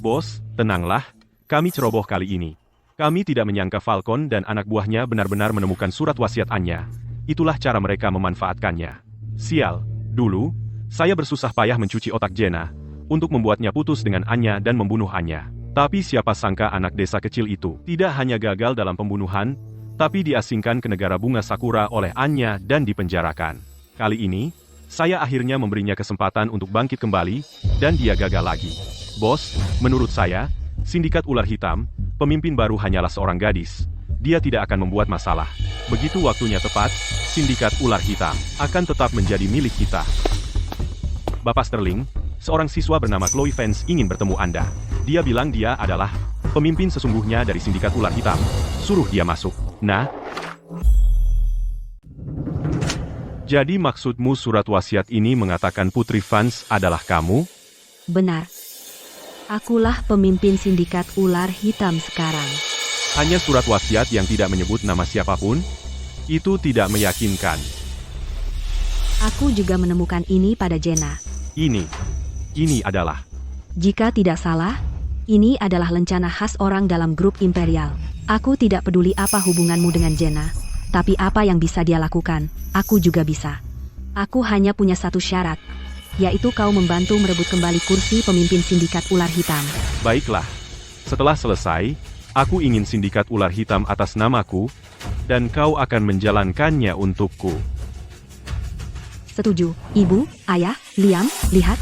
Bos, tenanglah. Kami ceroboh kali ini. Kami tidak menyangka Falcon dan anak buahnya benar-benar menemukan surat wasiat Anya. Itulah cara mereka memanfaatkannya. Sial, dulu, saya bersusah payah mencuci otak Jenna untuk membuatnya putus dengan Anya dan membunuh Anya. Tapi siapa sangka anak desa kecil itu tidak hanya gagal dalam pembunuhan, tapi diasingkan ke negara bunga Sakura oleh Anya dan dipenjarakan. Kali ini, saya akhirnya memberinya kesempatan untuk bangkit kembali, dan dia gagal lagi. Bos, menurut saya, sindikat ular hitam, pemimpin baru hanyalah seorang gadis. Dia tidak akan membuat masalah. Begitu waktunya tepat, sindikat ular hitam akan tetap menjadi milik kita. Bapak Sterling, seorang siswa bernama Chloe Vance ingin bertemu Anda. Dia bilang dia adalah pemimpin sesungguhnya dari sindikat ular hitam. Suruh dia masuk. Nah, jadi maksudmu surat wasiat ini mengatakan Putri Vance adalah kamu? Benar. Akulah pemimpin sindikat ular hitam sekarang. Hanya surat wasiat yang tidak menyebut nama siapapun? Itu tidak meyakinkan. Aku juga menemukan ini pada Jenna. Ini adalah... Jika tidak salah, ini adalah lencana khas orang dalam grup Imperial. Aku tidak peduli apa hubunganmu dengan Jenna, tapi apa yang bisa dia lakukan, aku juga bisa. Aku hanya punya satu syarat, yaitu kau membantu merebut kembali kursi pemimpin sindikat ular hitam. Baiklah. Setelah selesai, aku ingin sindikat ular hitam atas namaku, dan kau akan menjalankannya untukku. Setuju, Ibu, Ayah, Liam, lihat.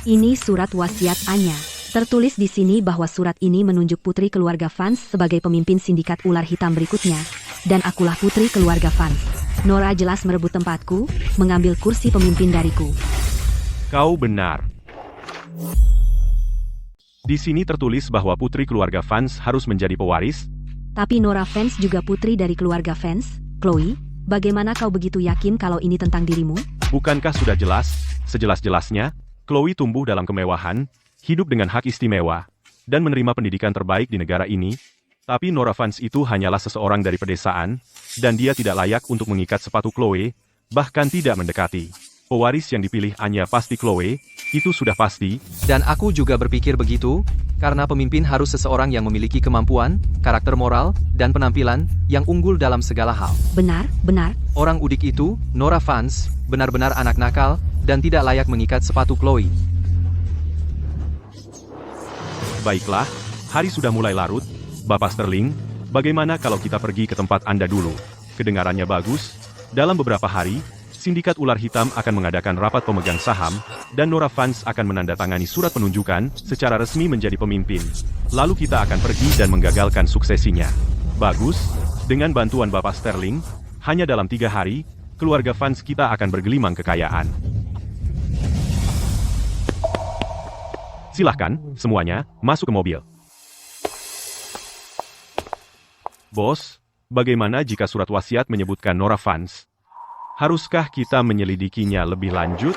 Ini surat wasiat Anya. Tertulis di sini bahwa surat ini menunjuk putri keluarga Vance sebagai pemimpin sindikat ular hitam berikutnya, dan akulah putri keluarga Vance. Nora jelas merebut tempatku, mengambil kursi pemimpin dariku. Kau benar. Di sini tertulis bahwa putri keluarga Vance harus menjadi pewaris. Tapi Nora Vance juga putri dari keluarga Vance. Chloe, bagaimana kau begitu yakin kalau ini tentang dirimu? Bukankah sudah jelas, sejelas-jelasnya, Chloe tumbuh dalam kemewahan, hidup dengan hak istimewa, dan menerima pendidikan terbaik di negara ini. Tapi Nora Vance itu hanyalah seseorang dari pedesaan, dan dia tidak layak untuk mengikat sepatu Chloe, bahkan tidak mendekati. Pewaris yang dipilih hanya pasti Chloe, itu sudah pasti. Dan aku juga berpikir begitu, karena pemimpin harus seseorang yang memiliki kemampuan, karakter moral, dan penampilan yang unggul dalam segala hal. Benar, benar. Orang udik itu, Nora Vance, benar-benar anak nakal, dan tidak layak mengikat sepatu Chloe. Baiklah, hari sudah mulai larut. Bapak Sterling, bagaimana kalau kita pergi ke tempat Anda dulu? Kedengarannya bagus. Dalam beberapa hari, Sindikat Ular Hitam akan mengadakan rapat pemegang saham, dan Nora Vance akan menandatangani surat penunjukan secara resmi menjadi pemimpin. Lalu kita akan pergi dan menggagalkan suksesinya. Bagus, dengan bantuan Bapak Sterling, hanya dalam 3 hari, keluarga Vance kita akan bergelimang kekayaan. Silahkan, semuanya, masuk ke mobil. Bos, bagaimana jika surat wasiat menyebutkan Nora Vance? Haruskah kita menyelidikinya lebih lanjut?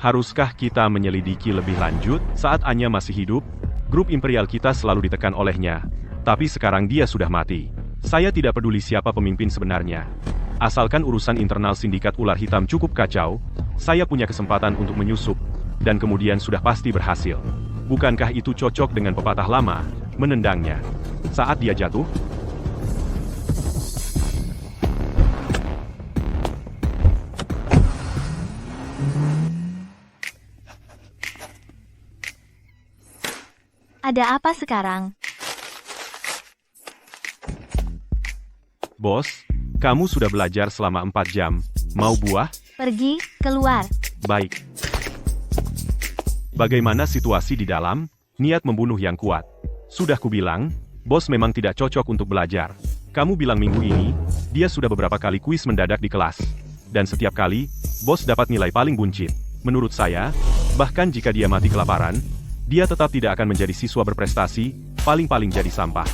Haruskah kita menyelidiki lebih lanjut? Saat Anya masih hidup, grup imperial kita selalu ditekan olehnya. Tapi sekarang dia sudah mati. Saya tidak peduli siapa pemimpin sebenarnya. Asalkan urusan internal Sindikat Ular Hitam cukup kacau, saya punya kesempatan untuk menyusup, dan kemudian sudah pasti berhasil. Bukankah itu cocok dengan pepatah lama, menendangnya saat dia jatuh? Ada apa sekarang? Bos, kamu sudah belajar selama 4 jam. Mau buah? Pergi, keluar. Baik. Bagaimana situasi di dalam? Niat membunuh yang kuat. Sudah kubilang, bos memang tidak cocok untuk belajar. Kamu bilang minggu ini, dia sudah beberapa kali kuis mendadak di kelas. Dan setiap kali, bos dapat nilai paling buncit. Menurut saya, bahkan jika dia mati kelaparan, dia tetap tidak akan menjadi siswa berprestasi, paling-paling jadi sampah.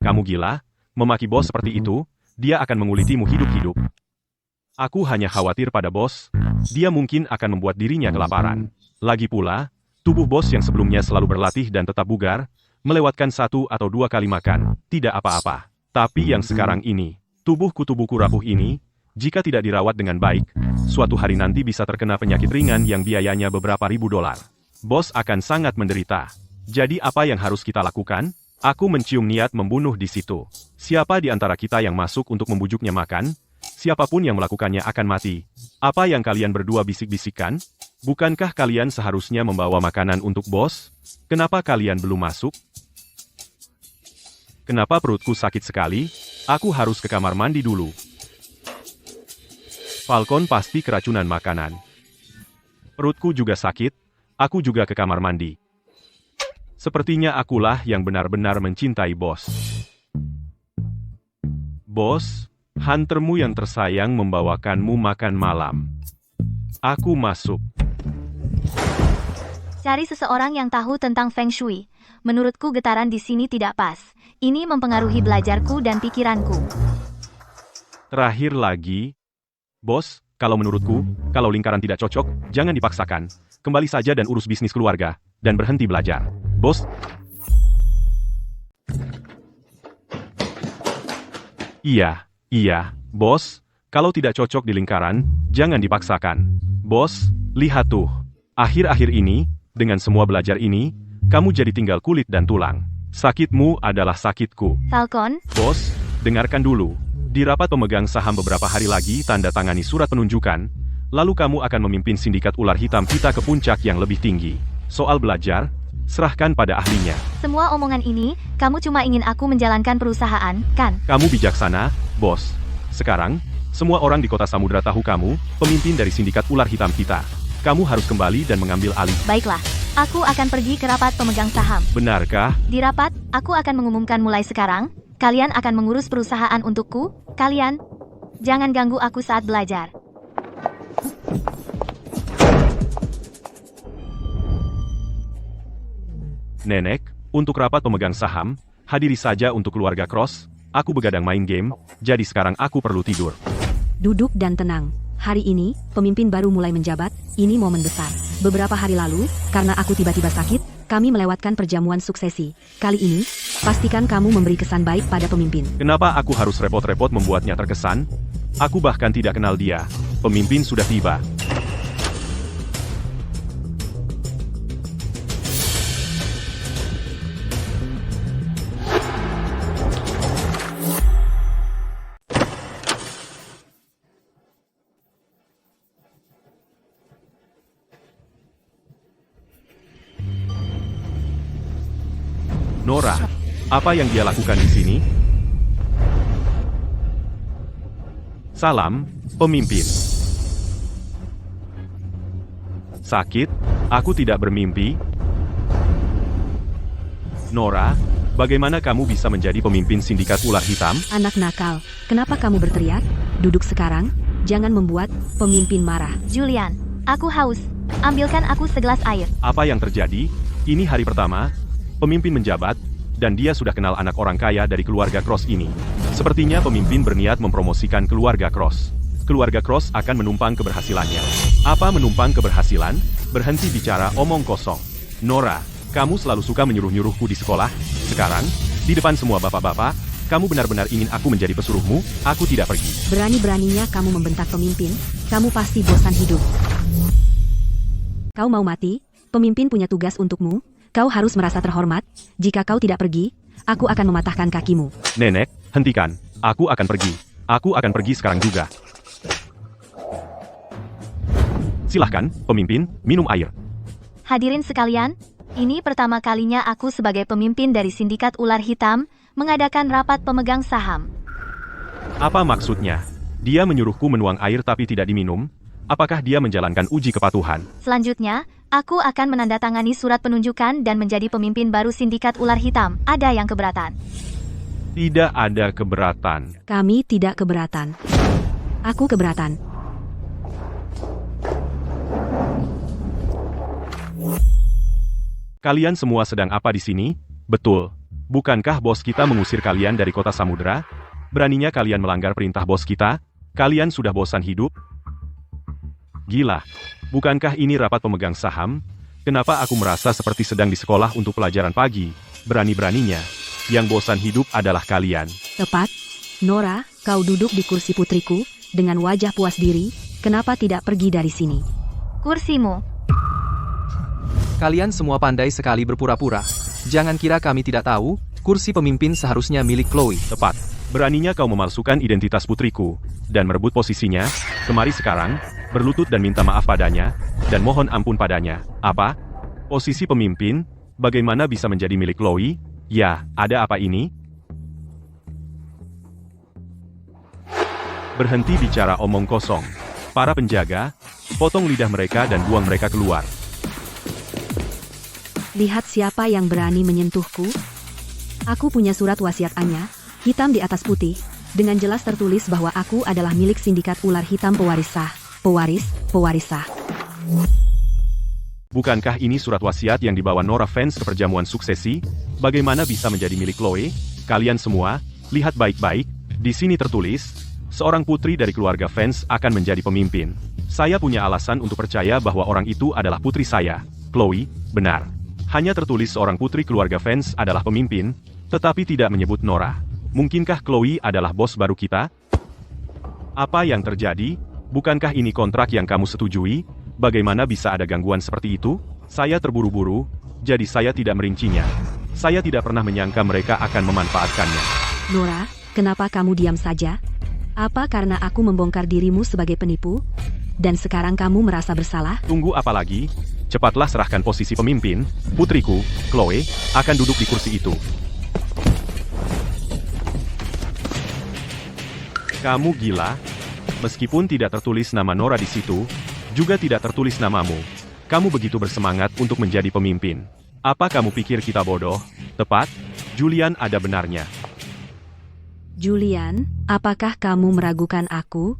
Kamu gila? Memaki bos seperti itu, dia akan mengulitimu hidup-hidup. Aku hanya khawatir pada bos, dia mungkin akan membuat dirinya kelaparan. Lagi pula, tubuh bos yang sebelumnya selalu berlatih dan tetap bugar, melewatkan 1 atau 2 kali makan, tidak apa-apa. Tapi yang sekarang ini, tubuhku rapuh ini, jika tidak dirawat dengan baik, suatu hari nanti bisa terkena penyakit ringan yang biayanya beberapa ribu dolar. Bos akan sangat menderita. Jadi apa yang harus kita lakukan? Aku mencium niat membunuh di situ. Siapa di antara kita yang masuk untuk membujuknya makan? Siapapun yang melakukannya akan mati. Apa yang kalian berdua bisik-bisikkan? Bukankah kalian seharusnya membawa makanan untuk bos? Kenapa kalian belum masuk? Kenapa perutku sakit sekali? Aku harus ke kamar mandi dulu. Falcon pasti keracunan makanan. Perutku juga sakit, aku juga ke kamar mandi. Sepertinya akulah yang benar-benar mencintai bos. Bos, huntermu yang tersayang membawakanmu makan malam. Aku masuk. Cari seseorang yang tahu tentang Feng Shui. Menurutku getaran di sini tidak pas. Ini mempengaruhi belajarku dan pikiranku. Terakhir lagi, bos, kalau menurutku, kalau lingkaran tidak cocok, jangan dipaksakan. Kembali saja dan urus bisnis keluarga, dan berhenti belajar. Bos. Iya, bos, kalau tidak cocok di lingkaran, jangan dipaksakan. Bos, lihat tuh. Akhir-akhir ini, dengan semua belajar ini, kamu jadi tinggal kulit dan tulang. Sakitmu adalah sakitku. Falcon? Bos, dengarkan dulu. Di rapat pemegang saham beberapa hari lagi tanda tangani surat penunjukan, lalu kamu akan memimpin Sindikat Ular Hitam kita ke puncak yang lebih tinggi. Soal belajar, serahkan pada ahlinya. Semua omongan ini, kamu cuma ingin aku menjalankan perusahaan, kan? Kamu bijaksana, bos. Sekarang, semua orang di kota Samudra tahu kamu, pemimpin dari Sindikat Ular Hitam kita. Kamu harus kembali dan mengambil alih. Baiklah, aku akan pergi ke rapat pemegang saham. Benarkah? Di rapat, aku akan mengumumkan mulai sekarang, kalian akan mengurus perusahaan untukku, kalian. Jangan ganggu aku saat belajar. Nenek, untuk rapat pemegang saham, hadiri saja untuk keluarga Cross. Aku begadang main game, jadi sekarang aku perlu tidur. Duduk dan tenang. Hari ini, pemimpin baru mulai menjabat, ini momen besar. Beberapa hari lalu, karena aku tiba-tiba sakit, kami melewatkan perjamuan suksesi. Kali ini, pastikan kamu memberi kesan baik pada pemimpin. Kenapa aku harus repot-repot membuatnya terkesan? Aku bahkan tidak kenal dia. Pemimpin sudah tiba. Nora, apa yang dia lakukan di sini? Salam, pemimpin. Sakit? Aku tidak bermimpi. Nora, bagaimana kamu bisa menjadi pemimpin sindikat ular hitam? Anak nakal, kenapa kamu berteriak? Duduk sekarang, jangan membuat pemimpin marah. Julian, aku haus. Ambilkan aku segelas air. Apa yang terjadi? Ini hari pertama, pemimpin menjabat, dan dia sudah kenal anak orang kaya dari keluarga Cross ini. Sepertinya pemimpin berniat mempromosikan keluarga Cross. Keluarga Cross akan menumpang keberhasilannya. Apa menumpang keberhasilan? Berhenti bicara omong kosong. Nora, kamu selalu suka menyuruh-nyuruhku di sekolah. Sekarang, di depan semua bapak-bapak, kamu benar-benar ingin aku menjadi pesuruhmu? Aku tidak pergi. Berani-beraninya kamu membentak pemimpin, kamu pasti bosan hidup. Kau mau mati? Pemimpin punya tugas untukmu. Kau harus merasa terhormat. Jika kau tidak pergi, aku akan mematahkan kakimu. Nenek, hentikan. Aku akan pergi. Aku akan pergi sekarang juga. Silahkan, pemimpin, minum air. Hadirin sekalian, ini pertama kalinya aku sebagai pemimpin dari sindikat ular hitam mengadakan rapat pemegang saham. Apa maksudnya? Dia menyuruhku menuang air tapi tidak diminum? Apakah dia menjalankan uji kepatuhan? Selanjutnya, aku akan menandatangani surat penunjukan dan menjadi pemimpin baru sindikat ular hitam. Ada yang keberatan? Tidak ada keberatan. Kami tidak keberatan. Aku keberatan. Kalian semua sedang apa di sini? Betul. Bukankah bos kita mengusir kalian dari kota Samudra? Beraninya kalian melanggar perintah bos kita? Kalian sudah bosan hidup? Gila. Bukankah ini rapat pemegang saham? Kenapa aku merasa seperti sedang di sekolah untuk pelajaran pagi? Berani-beraninya. Yang bosan hidup adalah kalian. Tepat. Nora, kau duduk di kursi putriku, dengan wajah puas diri, kenapa tidak pergi dari sini? Kursimu. Kalian semua pandai sekali berpura-pura. Jangan kira kami tidak tahu, kursi pemimpin seharusnya milik Chloe. Tepat. Beraninya kau memalsukan identitas putriku, dan merebut posisinya. Kemari sekarang, berlutut dan minta maaf padanya, dan mohon ampun padanya. Apa? Posisi pemimpin? Bagaimana bisa menjadi milik Chloe? Ya, ada apa ini? Berhenti bicara omong kosong. Para penjaga, potong lidah mereka dan buang mereka keluar. Lihat siapa yang berani menyentuhku. Aku punya surat wasiat Anya, hitam di atas putih, dengan jelas tertulis bahwa aku adalah milik sindikat ular hitam pewaris sah. Pewaris sah. Bukankah ini surat wasiat yang dibawa Nora Vance ke perjamuan suksesi? Bagaimana bisa menjadi milik Chloe? Kalian semua, lihat baik-baik. Di sini tertulis, seorang putri dari keluarga Vance akan menjadi pemimpin. Saya punya alasan untuk percaya bahwa orang itu adalah putri saya. Chloe, benar. Hanya tertulis seorang putri keluarga Vance adalah pemimpin, tetapi tidak menyebut Nora. Mungkinkah Chloe adalah bos baru kita? Apa yang terjadi? Bukankah ini kontrak yang kamu setujui? Bagaimana bisa ada gangguan seperti itu? Saya terburu-buru, jadi saya tidak merincinya. Saya tidak pernah menyangka mereka akan memanfaatkannya. Nora, kenapa kamu diam saja? Apa karena aku membongkar dirimu sebagai penipu? Dan sekarang kamu merasa bersalah? Tunggu apa lagi? Cepatlah serahkan posisi pemimpin. Putriku, Chloe, akan duduk di kursi itu. Kamu gila? Meskipun tidak tertulis nama Nora di situ, juga tidak tertulis namamu. Kamu begitu bersemangat untuk menjadi pemimpin. Apa kamu pikir kita bodoh? Tepat, Julian ada benarnya. Julian, apakah kamu meragukan aku?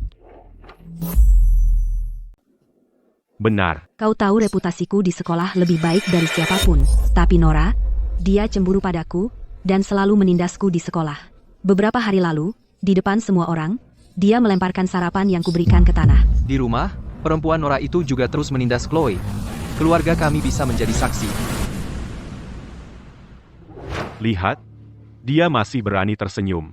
Benar. Kau tahu reputasiku di sekolah lebih baik dari siapapun. Tapi Nora, dia cemburu padaku, dan selalu menindasku di sekolah. Beberapa hari lalu, di depan semua orang, dia melemparkan sarapan yang kuberikan ke tanah. Di rumah, perempuan Nora itu juga terus menindas Chloe. Keluarga kami bisa menjadi saksi. Lihat, dia masih berani tersenyum.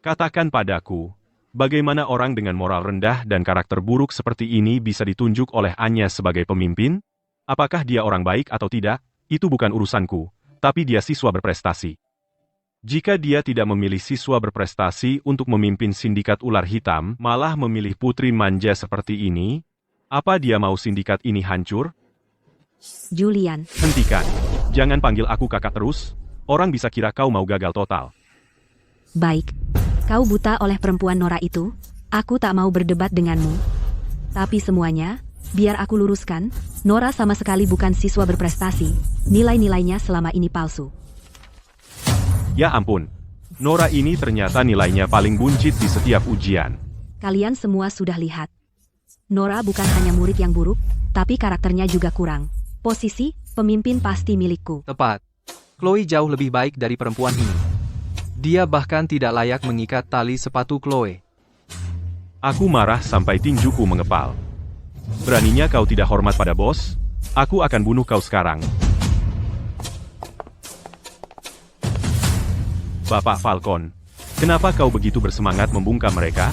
Katakan padaku, bagaimana orang dengan moral rendah dan karakter buruk seperti ini bisa ditunjuk oleh Anya sebagai pemimpin? Apakah dia orang baik atau tidak? Itu bukan urusanku, tapi dia siswa berprestasi. Jika dia tidak memilih siswa berprestasi untuk memimpin sindikat ular hitam, malah memilih putri manja seperti ini, apa dia mau sindikat ini hancur? Julian, Hentikan. Jangan panggil aku kakak terus, orang bisa kira kau mau gagal total. baik. Kau buta oleh perempuan Nora itu, aku tak mau berdebat denganmu. Tapi semuanya, biar aku luruskan, Nora sama sekali bukan siswa berprestasi, nilai-nilainya selama ini palsu. Ya ampun, Nora ini ternyata nilainya paling buncit di setiap ujian. Kalian semua sudah lihat. Nora bukan hanya murid yang buruk, tapi karakternya juga kurang. Posisi, pemimpin pasti milikku. Tepat. Chloe jauh lebih baik dari perempuan ini. Dia bahkan tidak layak mengikat tali sepatu Chloe. Aku marah sampai tinjuku mengepal. Beraninya kau tidak hormat pada bos? Aku akan bunuh kau sekarang. Bapak Falcon, kenapa kau begitu bersemangat membungkam mereka?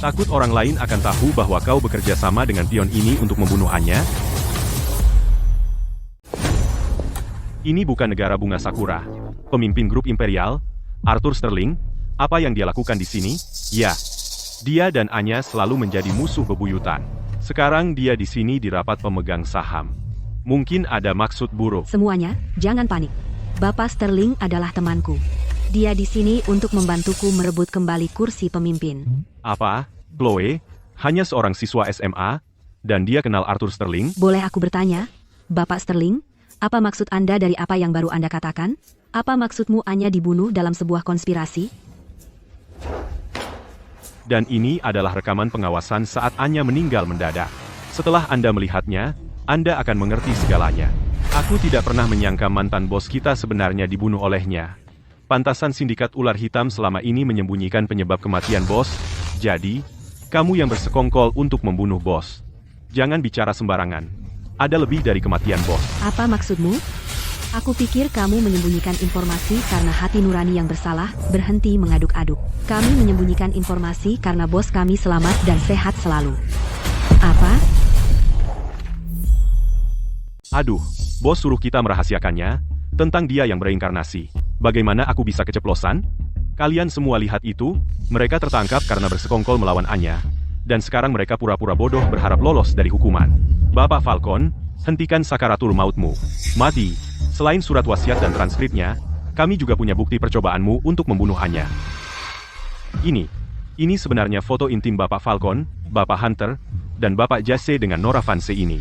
Takut orang lain akan tahu bahwa kau bekerja sama dengan pion ini untuk membunuh Anya? Ini bukan negara bunga sakura. Pemimpin grup imperial, Arthur Sterling, apa yang dia lakukan di sini? Ya, dia dan Anya selalu menjadi musuh bebuyutan. Sekarang dia di sini di rapat pemegang saham. Mungkin ada maksud buruk. Semuanya, jangan panik. Bapak Sterling adalah temanku. Dia di sini untuk membantuku merebut kembali kursi pemimpin. Apa? Chloe? Hanya seorang siswa SMA? Dan dia kenal Arthur Sterling? Boleh aku bertanya, Bapak Sterling? Apa maksud Anda dari apa yang baru Anda katakan? Apa maksudmu Anya dibunuh dalam sebuah konspirasi? Dan ini adalah rekaman pengawasan saat Anya meninggal mendadak. Setelah Anda melihatnya, Anda akan mengerti segalanya. Aku tidak pernah menyangka mantan bos kita sebenarnya dibunuh olehnya. Pantasan sindikat ular hitam selama ini menyembunyikan penyebab kematian bos. Jadi, kamu yang bersekongkol untuk membunuh bos. Jangan bicara sembarangan. Ada lebih dari kematian bos. Apa maksudmu? Aku pikir kamu menyembunyikan informasi karena hati nurani yang bersalah berhenti mengaduk-aduk. Kami menyembunyikan informasi karena bos kami selamat dan sehat selalu. Apa? Aduh, bos suruh kita merahasiakannya, tentang dia yang bereinkarnasi. Bagaimana aku bisa keceplosan? Kalian semua lihat itu, mereka tertangkap karena bersekongkol melawan Anya. Dan sekarang mereka pura-pura bodoh berharap lolos dari hukuman. Bapak Falcon, hentikan sakaratul mautmu. Mati. Selain surat wasiat dan transkripnya, kami juga punya bukti percobaanmu untuk membunuh Anya. Ini sebenarnya foto intim Bapak Falcon, Bapak Hunter, dan Bapak Jase dengan Nora Vance ini.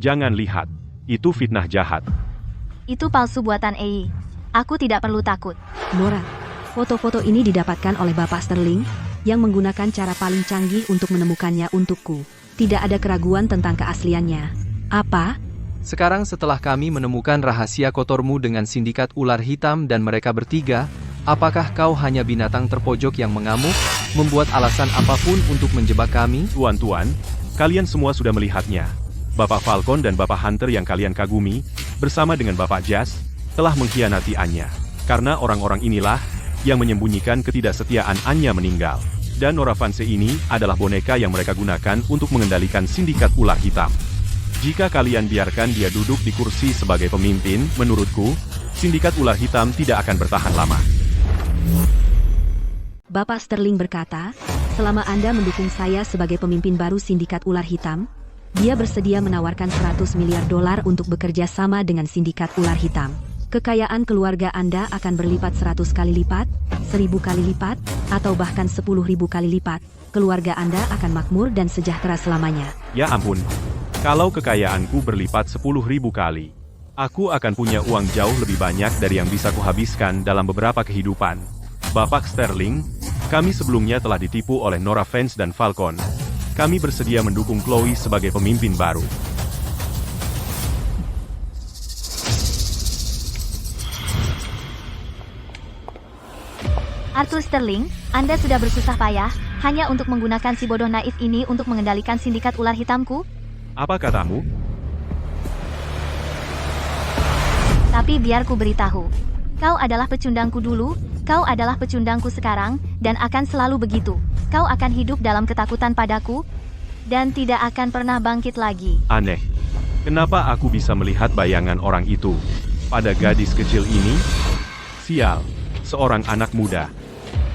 Jangan lihat, itu fitnah jahat. Itu palsu buatan Ei. Aku tidak perlu takut. Nora, foto-foto ini didapatkan oleh Bapak Sterling, yang menggunakan cara paling canggih untuk menemukannya untukku. Tidak ada keraguan tentang keasliannya. Apa? Sekarang setelah kami menemukan rahasia kotormu dengan sindikat ular hitam dan mereka bertiga, apakah kau hanya binatang terpojok yang mengamuk, membuat alasan apapun untuk menjebak kami? Tuan-tuan, kalian semua sudah melihatnya. Bapak Falcon dan Bapak Hunter yang kalian kagumi, bersama dengan Bapak Jas, telah mengkhianati Anya. Karena orang-orang inilah yang menyembunyikan ketidaksetiaan Anya meninggal. Dan Nora Vance ini adalah boneka yang mereka gunakan untuk mengendalikan sindikat ular hitam. Jika kalian biarkan dia duduk di kursi sebagai pemimpin, menurutku, sindikat ular hitam tidak akan bertahan lama. Bapak Sterling berkata, selama Anda mendukung saya sebagai pemimpin baru sindikat ular hitam, dia bersedia menawarkan 100 miliar dolar untuk bekerja sama dengan sindikat ular hitam. Kekayaan keluarga Anda akan berlipat 100 kali lipat, 1000 kali lipat, atau bahkan 10.000 kali lipat. Keluarga Anda akan makmur dan sejahtera selamanya. Ya ampun. Kalau kekayaanku berlipat 10.000 kali, aku akan punya uang jauh lebih banyak dari yang bisa kuhabiskan dalam beberapa kehidupan. Bapak Sterling, kami sebelumnya telah ditipu oleh Nora Vance dan Falcon. Kami bersedia mendukung Chloe sebagai pemimpin baru. Arthur Sterling, Anda sudah bersusah payah, hanya untuk menggunakan si bodoh naif ini untuk mengendalikan sindikat ular hitamku? Apa katamu? Tapi biar ku beritahu. Kau adalah pecundangku dulu, kau adalah pecundangku sekarang, dan akan selalu begitu. Kau akan hidup dalam ketakutan padaku, dan tidak akan pernah bangkit lagi. Aneh. Kenapa aku bisa melihat bayangan orang itu pada gadis kecil ini? Sial, seorang anak muda.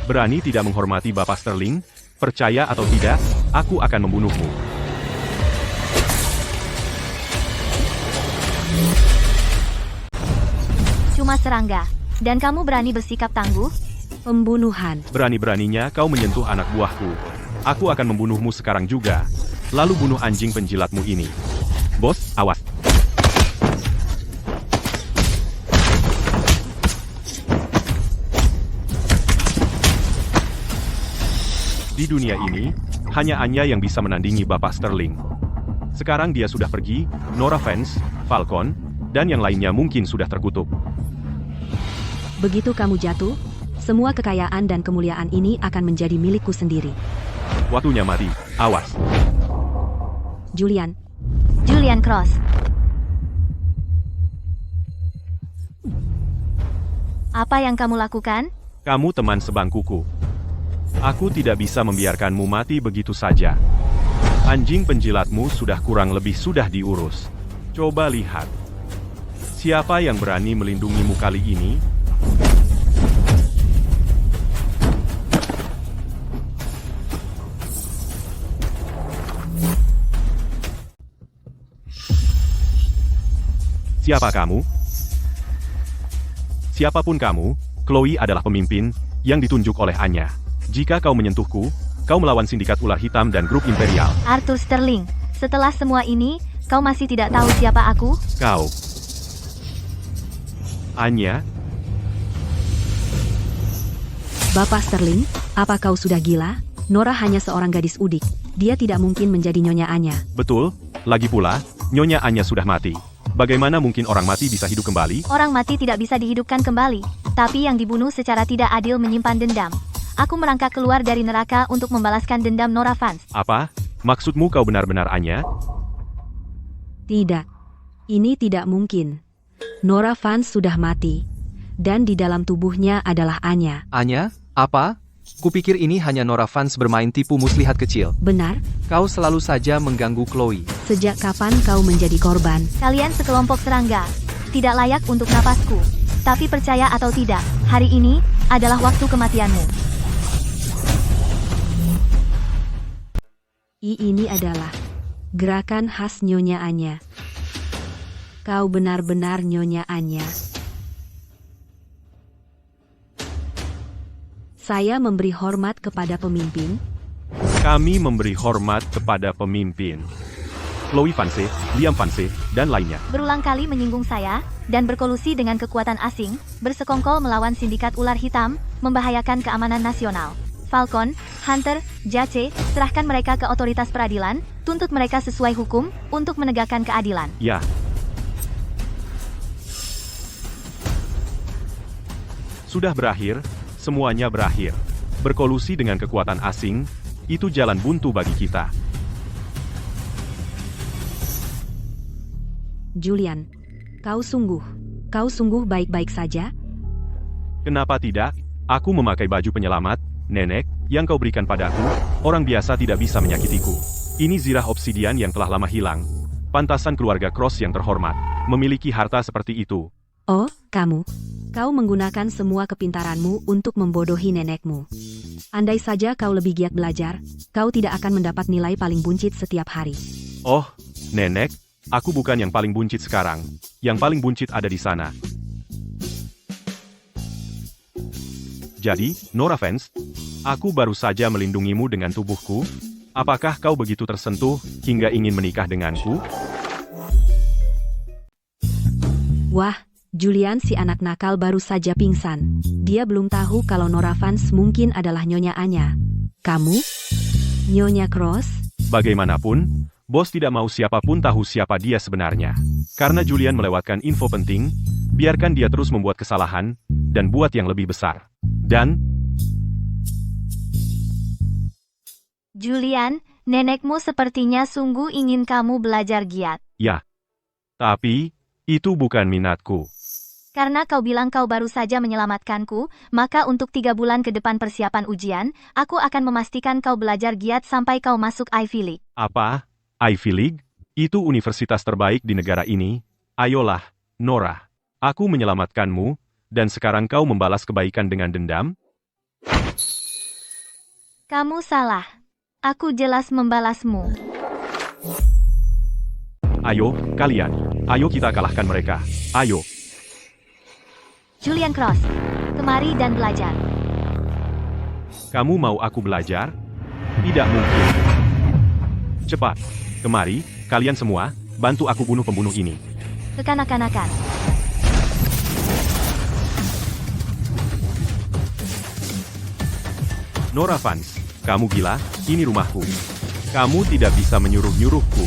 Berani tidak menghormati Bapak Sterling? Percaya atau tidak, aku akan membunuhmu. Cuma serangga. Dan kamu berani bersikap tangguh? Pembunuhan. Berani-beraninya kau menyentuh anak buahku. Aku akan membunuhmu sekarang juga. Lalu bunuh anjing penjilatmu ini. Bos, awas. Di dunia ini, hanya Anya yang bisa menandingi Bapak Sterling. Sekarang dia sudah pergi, Nora Vance, Falcon, dan yang lainnya mungkin sudah terkutuk. Begitu kamu jatuh, semua kekayaan dan kemuliaan ini akan menjadi milikku sendiri. Waktunya mati, awas. Julian, Julian Cross. Apa yang kamu lakukan? Kamu teman sebangkuku. Aku tidak bisa membiarkanmu mati begitu saja. Anjing penjilatmu sudah kurang lebih sudah diurus. Coba lihat. Siapa yang berani melindungimu kali ini? Siapa kamu? Siapapun kamu, Chloe adalah pemimpin yang ditunjuk oleh Anya. Jika kau menyentuhku, kau melawan sindikat ular hitam dan grup imperial. Arthur Sterling, setelah semua ini, kau masih tidak tahu siapa aku? Kau. Anya, Bapak Sterling, apa kau sudah gila? Nora hanya seorang gadis udik. Dia tidak mungkin menjadi Nyonya Anya. betul, lagi pula, Nyonya Anya sudah mati. Bagaimana mungkin orang mati bisa hidup kembali? Orang mati tidak bisa dihidupkan kembali, tapi yang dibunuh secara tidak adil menyimpan dendam. Aku merangkak keluar dari neraka untuk membalaskan dendam Nora Vance. Apa? Maksudmu kau benar-benar Anya? Tidak. Ini tidak mungkin. Nora Vance sudah mati. Dan di dalam tubuhnya adalah Anya. Anya, apa? Kupikir ini hanya Nora Vance bermain tipu muslihat kecil. Benar? Kau selalu saja mengganggu Chloe. Sejak kapan kau menjadi korban? Kalian sekelompok serangga. Tidak layak untuk napasku. Tapi percaya atau tidak, hari ini adalah waktu kematianmu. Ini adalah gerakan khas Nyonya Anya. Kau benar-benar Nyonya Anya. Saya memberi hormat kepada pemimpin. Kami memberi hormat kepada pemimpin. Chloe Vance, Liam Vance, dan lainnya. Berulang kali menyinggung saya, dan berkolusi dengan kekuatan asing, bersekongkol melawan sindikat ular hitam, membahayakan keamanan nasional. Falcon, Hunter, Jace, serahkan mereka ke otoritas peradilan, tuntut mereka sesuai hukum, untuk menegakkan keadilan. Ya. Sudah berakhir, semuanya berakhir. Berkolusi dengan kekuatan asing, itu jalan buntu bagi kita. Julian, kau sungguh baik-baik saja? Kenapa tidak? Aku memakai baju penyelamat, nenek, yang kau berikan padaku. Orang biasa tidak bisa menyakitiku. Ini zirah obsidian yang telah lama hilang. Pantasan keluarga Cross yang terhormat memiliki harta seperti itu. Oh, kamu. Kau menggunakan semua kepintaranmu untuk membodohi nenekmu. Andai saja kau lebih giat belajar, kau tidak akan mendapat nilai paling buncit setiap hari. Oh, nenek, aku bukan yang paling buncit sekarang. Yang paling buncit ada di sana. Jadi, Nora Vance, aku baru saja melindungimu dengan tubuhku. Apakah kau begitu tersentuh hingga ingin menikah denganku? Wah, Julian si anak nakal baru saja pingsan. Dia belum tahu kalau Nora Vance mungkin adalah Nyonya Anya. Kamu? Nyonya Cross? Bagaimanapun, bos tidak mau siapapun tahu siapa dia sebenarnya. Karena Julian melewatkan info penting, biarkan dia terus membuat kesalahan, dan buat yang lebih besar. Dan, Julian, nenekmu sepertinya sungguh ingin kamu belajar giat. ya. Tapi, itu bukan minatku. Karena kau bilang kau baru saja menyelamatkanku, maka untuk 3 bulan ke depan persiapan ujian, aku akan memastikan kau belajar giat sampai kau masuk Ivy League. Apa? Ivy League? Itu universitas terbaik di negara ini. Ayolah, Nora. Aku menyelamatkanmu, dan sekarang kau membalas kebaikan dengan dendam? Kamu salah. Aku jelas membalasmu. Ayo, kalian. Ayo kita kalahkan mereka. Ayo. Julian Cross, kemari dan belajar. Kamu mau aku belajar? Tidak mungkin. Cepat. Kemari, kalian semua, bantu aku bunuh pembunuh ini. Kekanak-kanakan. Nora Vance, kamu gila? Ini rumahku. Kamu tidak bisa menyuruh-nyuruhku.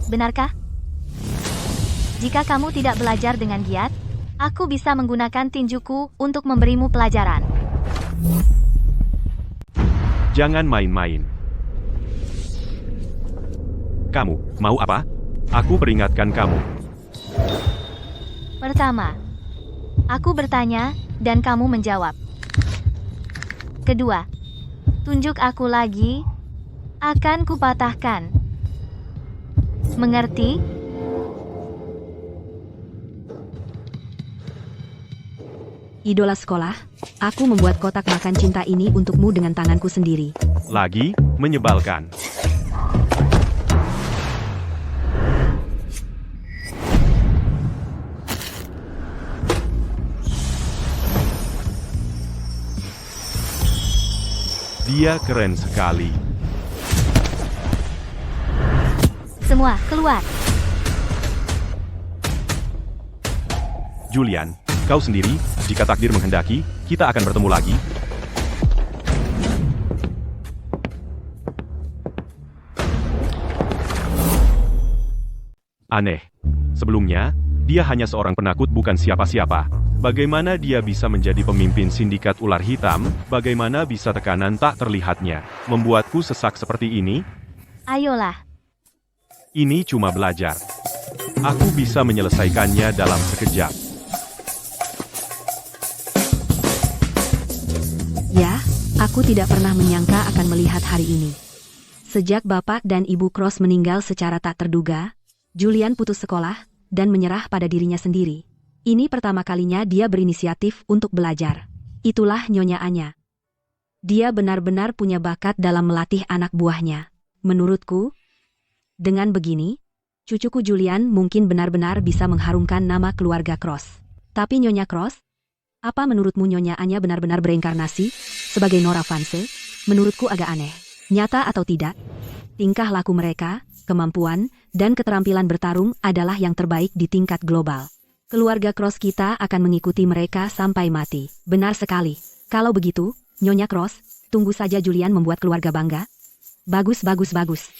Benarkah? Jika kamu tidak belajar dengan giat, aku bisa menggunakan tinjuku untuk memberimu pelajaran. Jangan main-main. Kamu, mau apa? Aku peringatkan kamu. Pertama, aku bertanya, dan kamu menjawab. Kedua, tunjuk aku lagi, akan kupatahkan. Mengerti? Idola sekolah, aku membuat kotak makan cinta ini untukmu dengan tanganku sendiri. Lagi, menyebalkan. Dia keren sekali. Semua, keluar. Julian, kau sendiri, jika takdir menghendaki, kita akan bertemu lagi. Aneh. Sebelumnya, dia hanya seorang penakut bukan siapa-siapa. Bagaimana dia bisa menjadi pemimpin sindikat ular hitam? Bagaimana bisa tekanan tak terlihatnya membuatku sesak seperti ini? Ayolah. Ini cuma belajar. Aku bisa menyelesaikannya dalam sekejap. Ya, aku tidak pernah menyangka akan melihat hari ini. Sejak Bapak dan Ibu Cross meninggal secara tak terduga, Julian putus sekolah dan menyerah pada dirinya sendiri. Ini pertama kalinya dia berinisiatif untuk belajar. Itulah Nyonya Anya. Dia benar-benar punya bakat dalam melatih anak buahnya. Menurutku, dengan begini, cucuku Julian mungkin benar-benar bisa mengharumkan nama keluarga Cross. Tapi Nyonya Cross, apa menurutmu Nyonya Anya benar-benar bereinkarnasi sebagai Nora Vance? Menurutku agak aneh. Nyata atau tidak, tingkah laku mereka, kemampuan, dan keterampilan bertarung adalah yang terbaik di tingkat global. Keluarga Cross kita akan mengikuti mereka sampai mati. Benar sekali. Kalau begitu, Nyonya Cross, tunggu saja Julian membuat keluarga bangga. Bagus, bagus, bagus.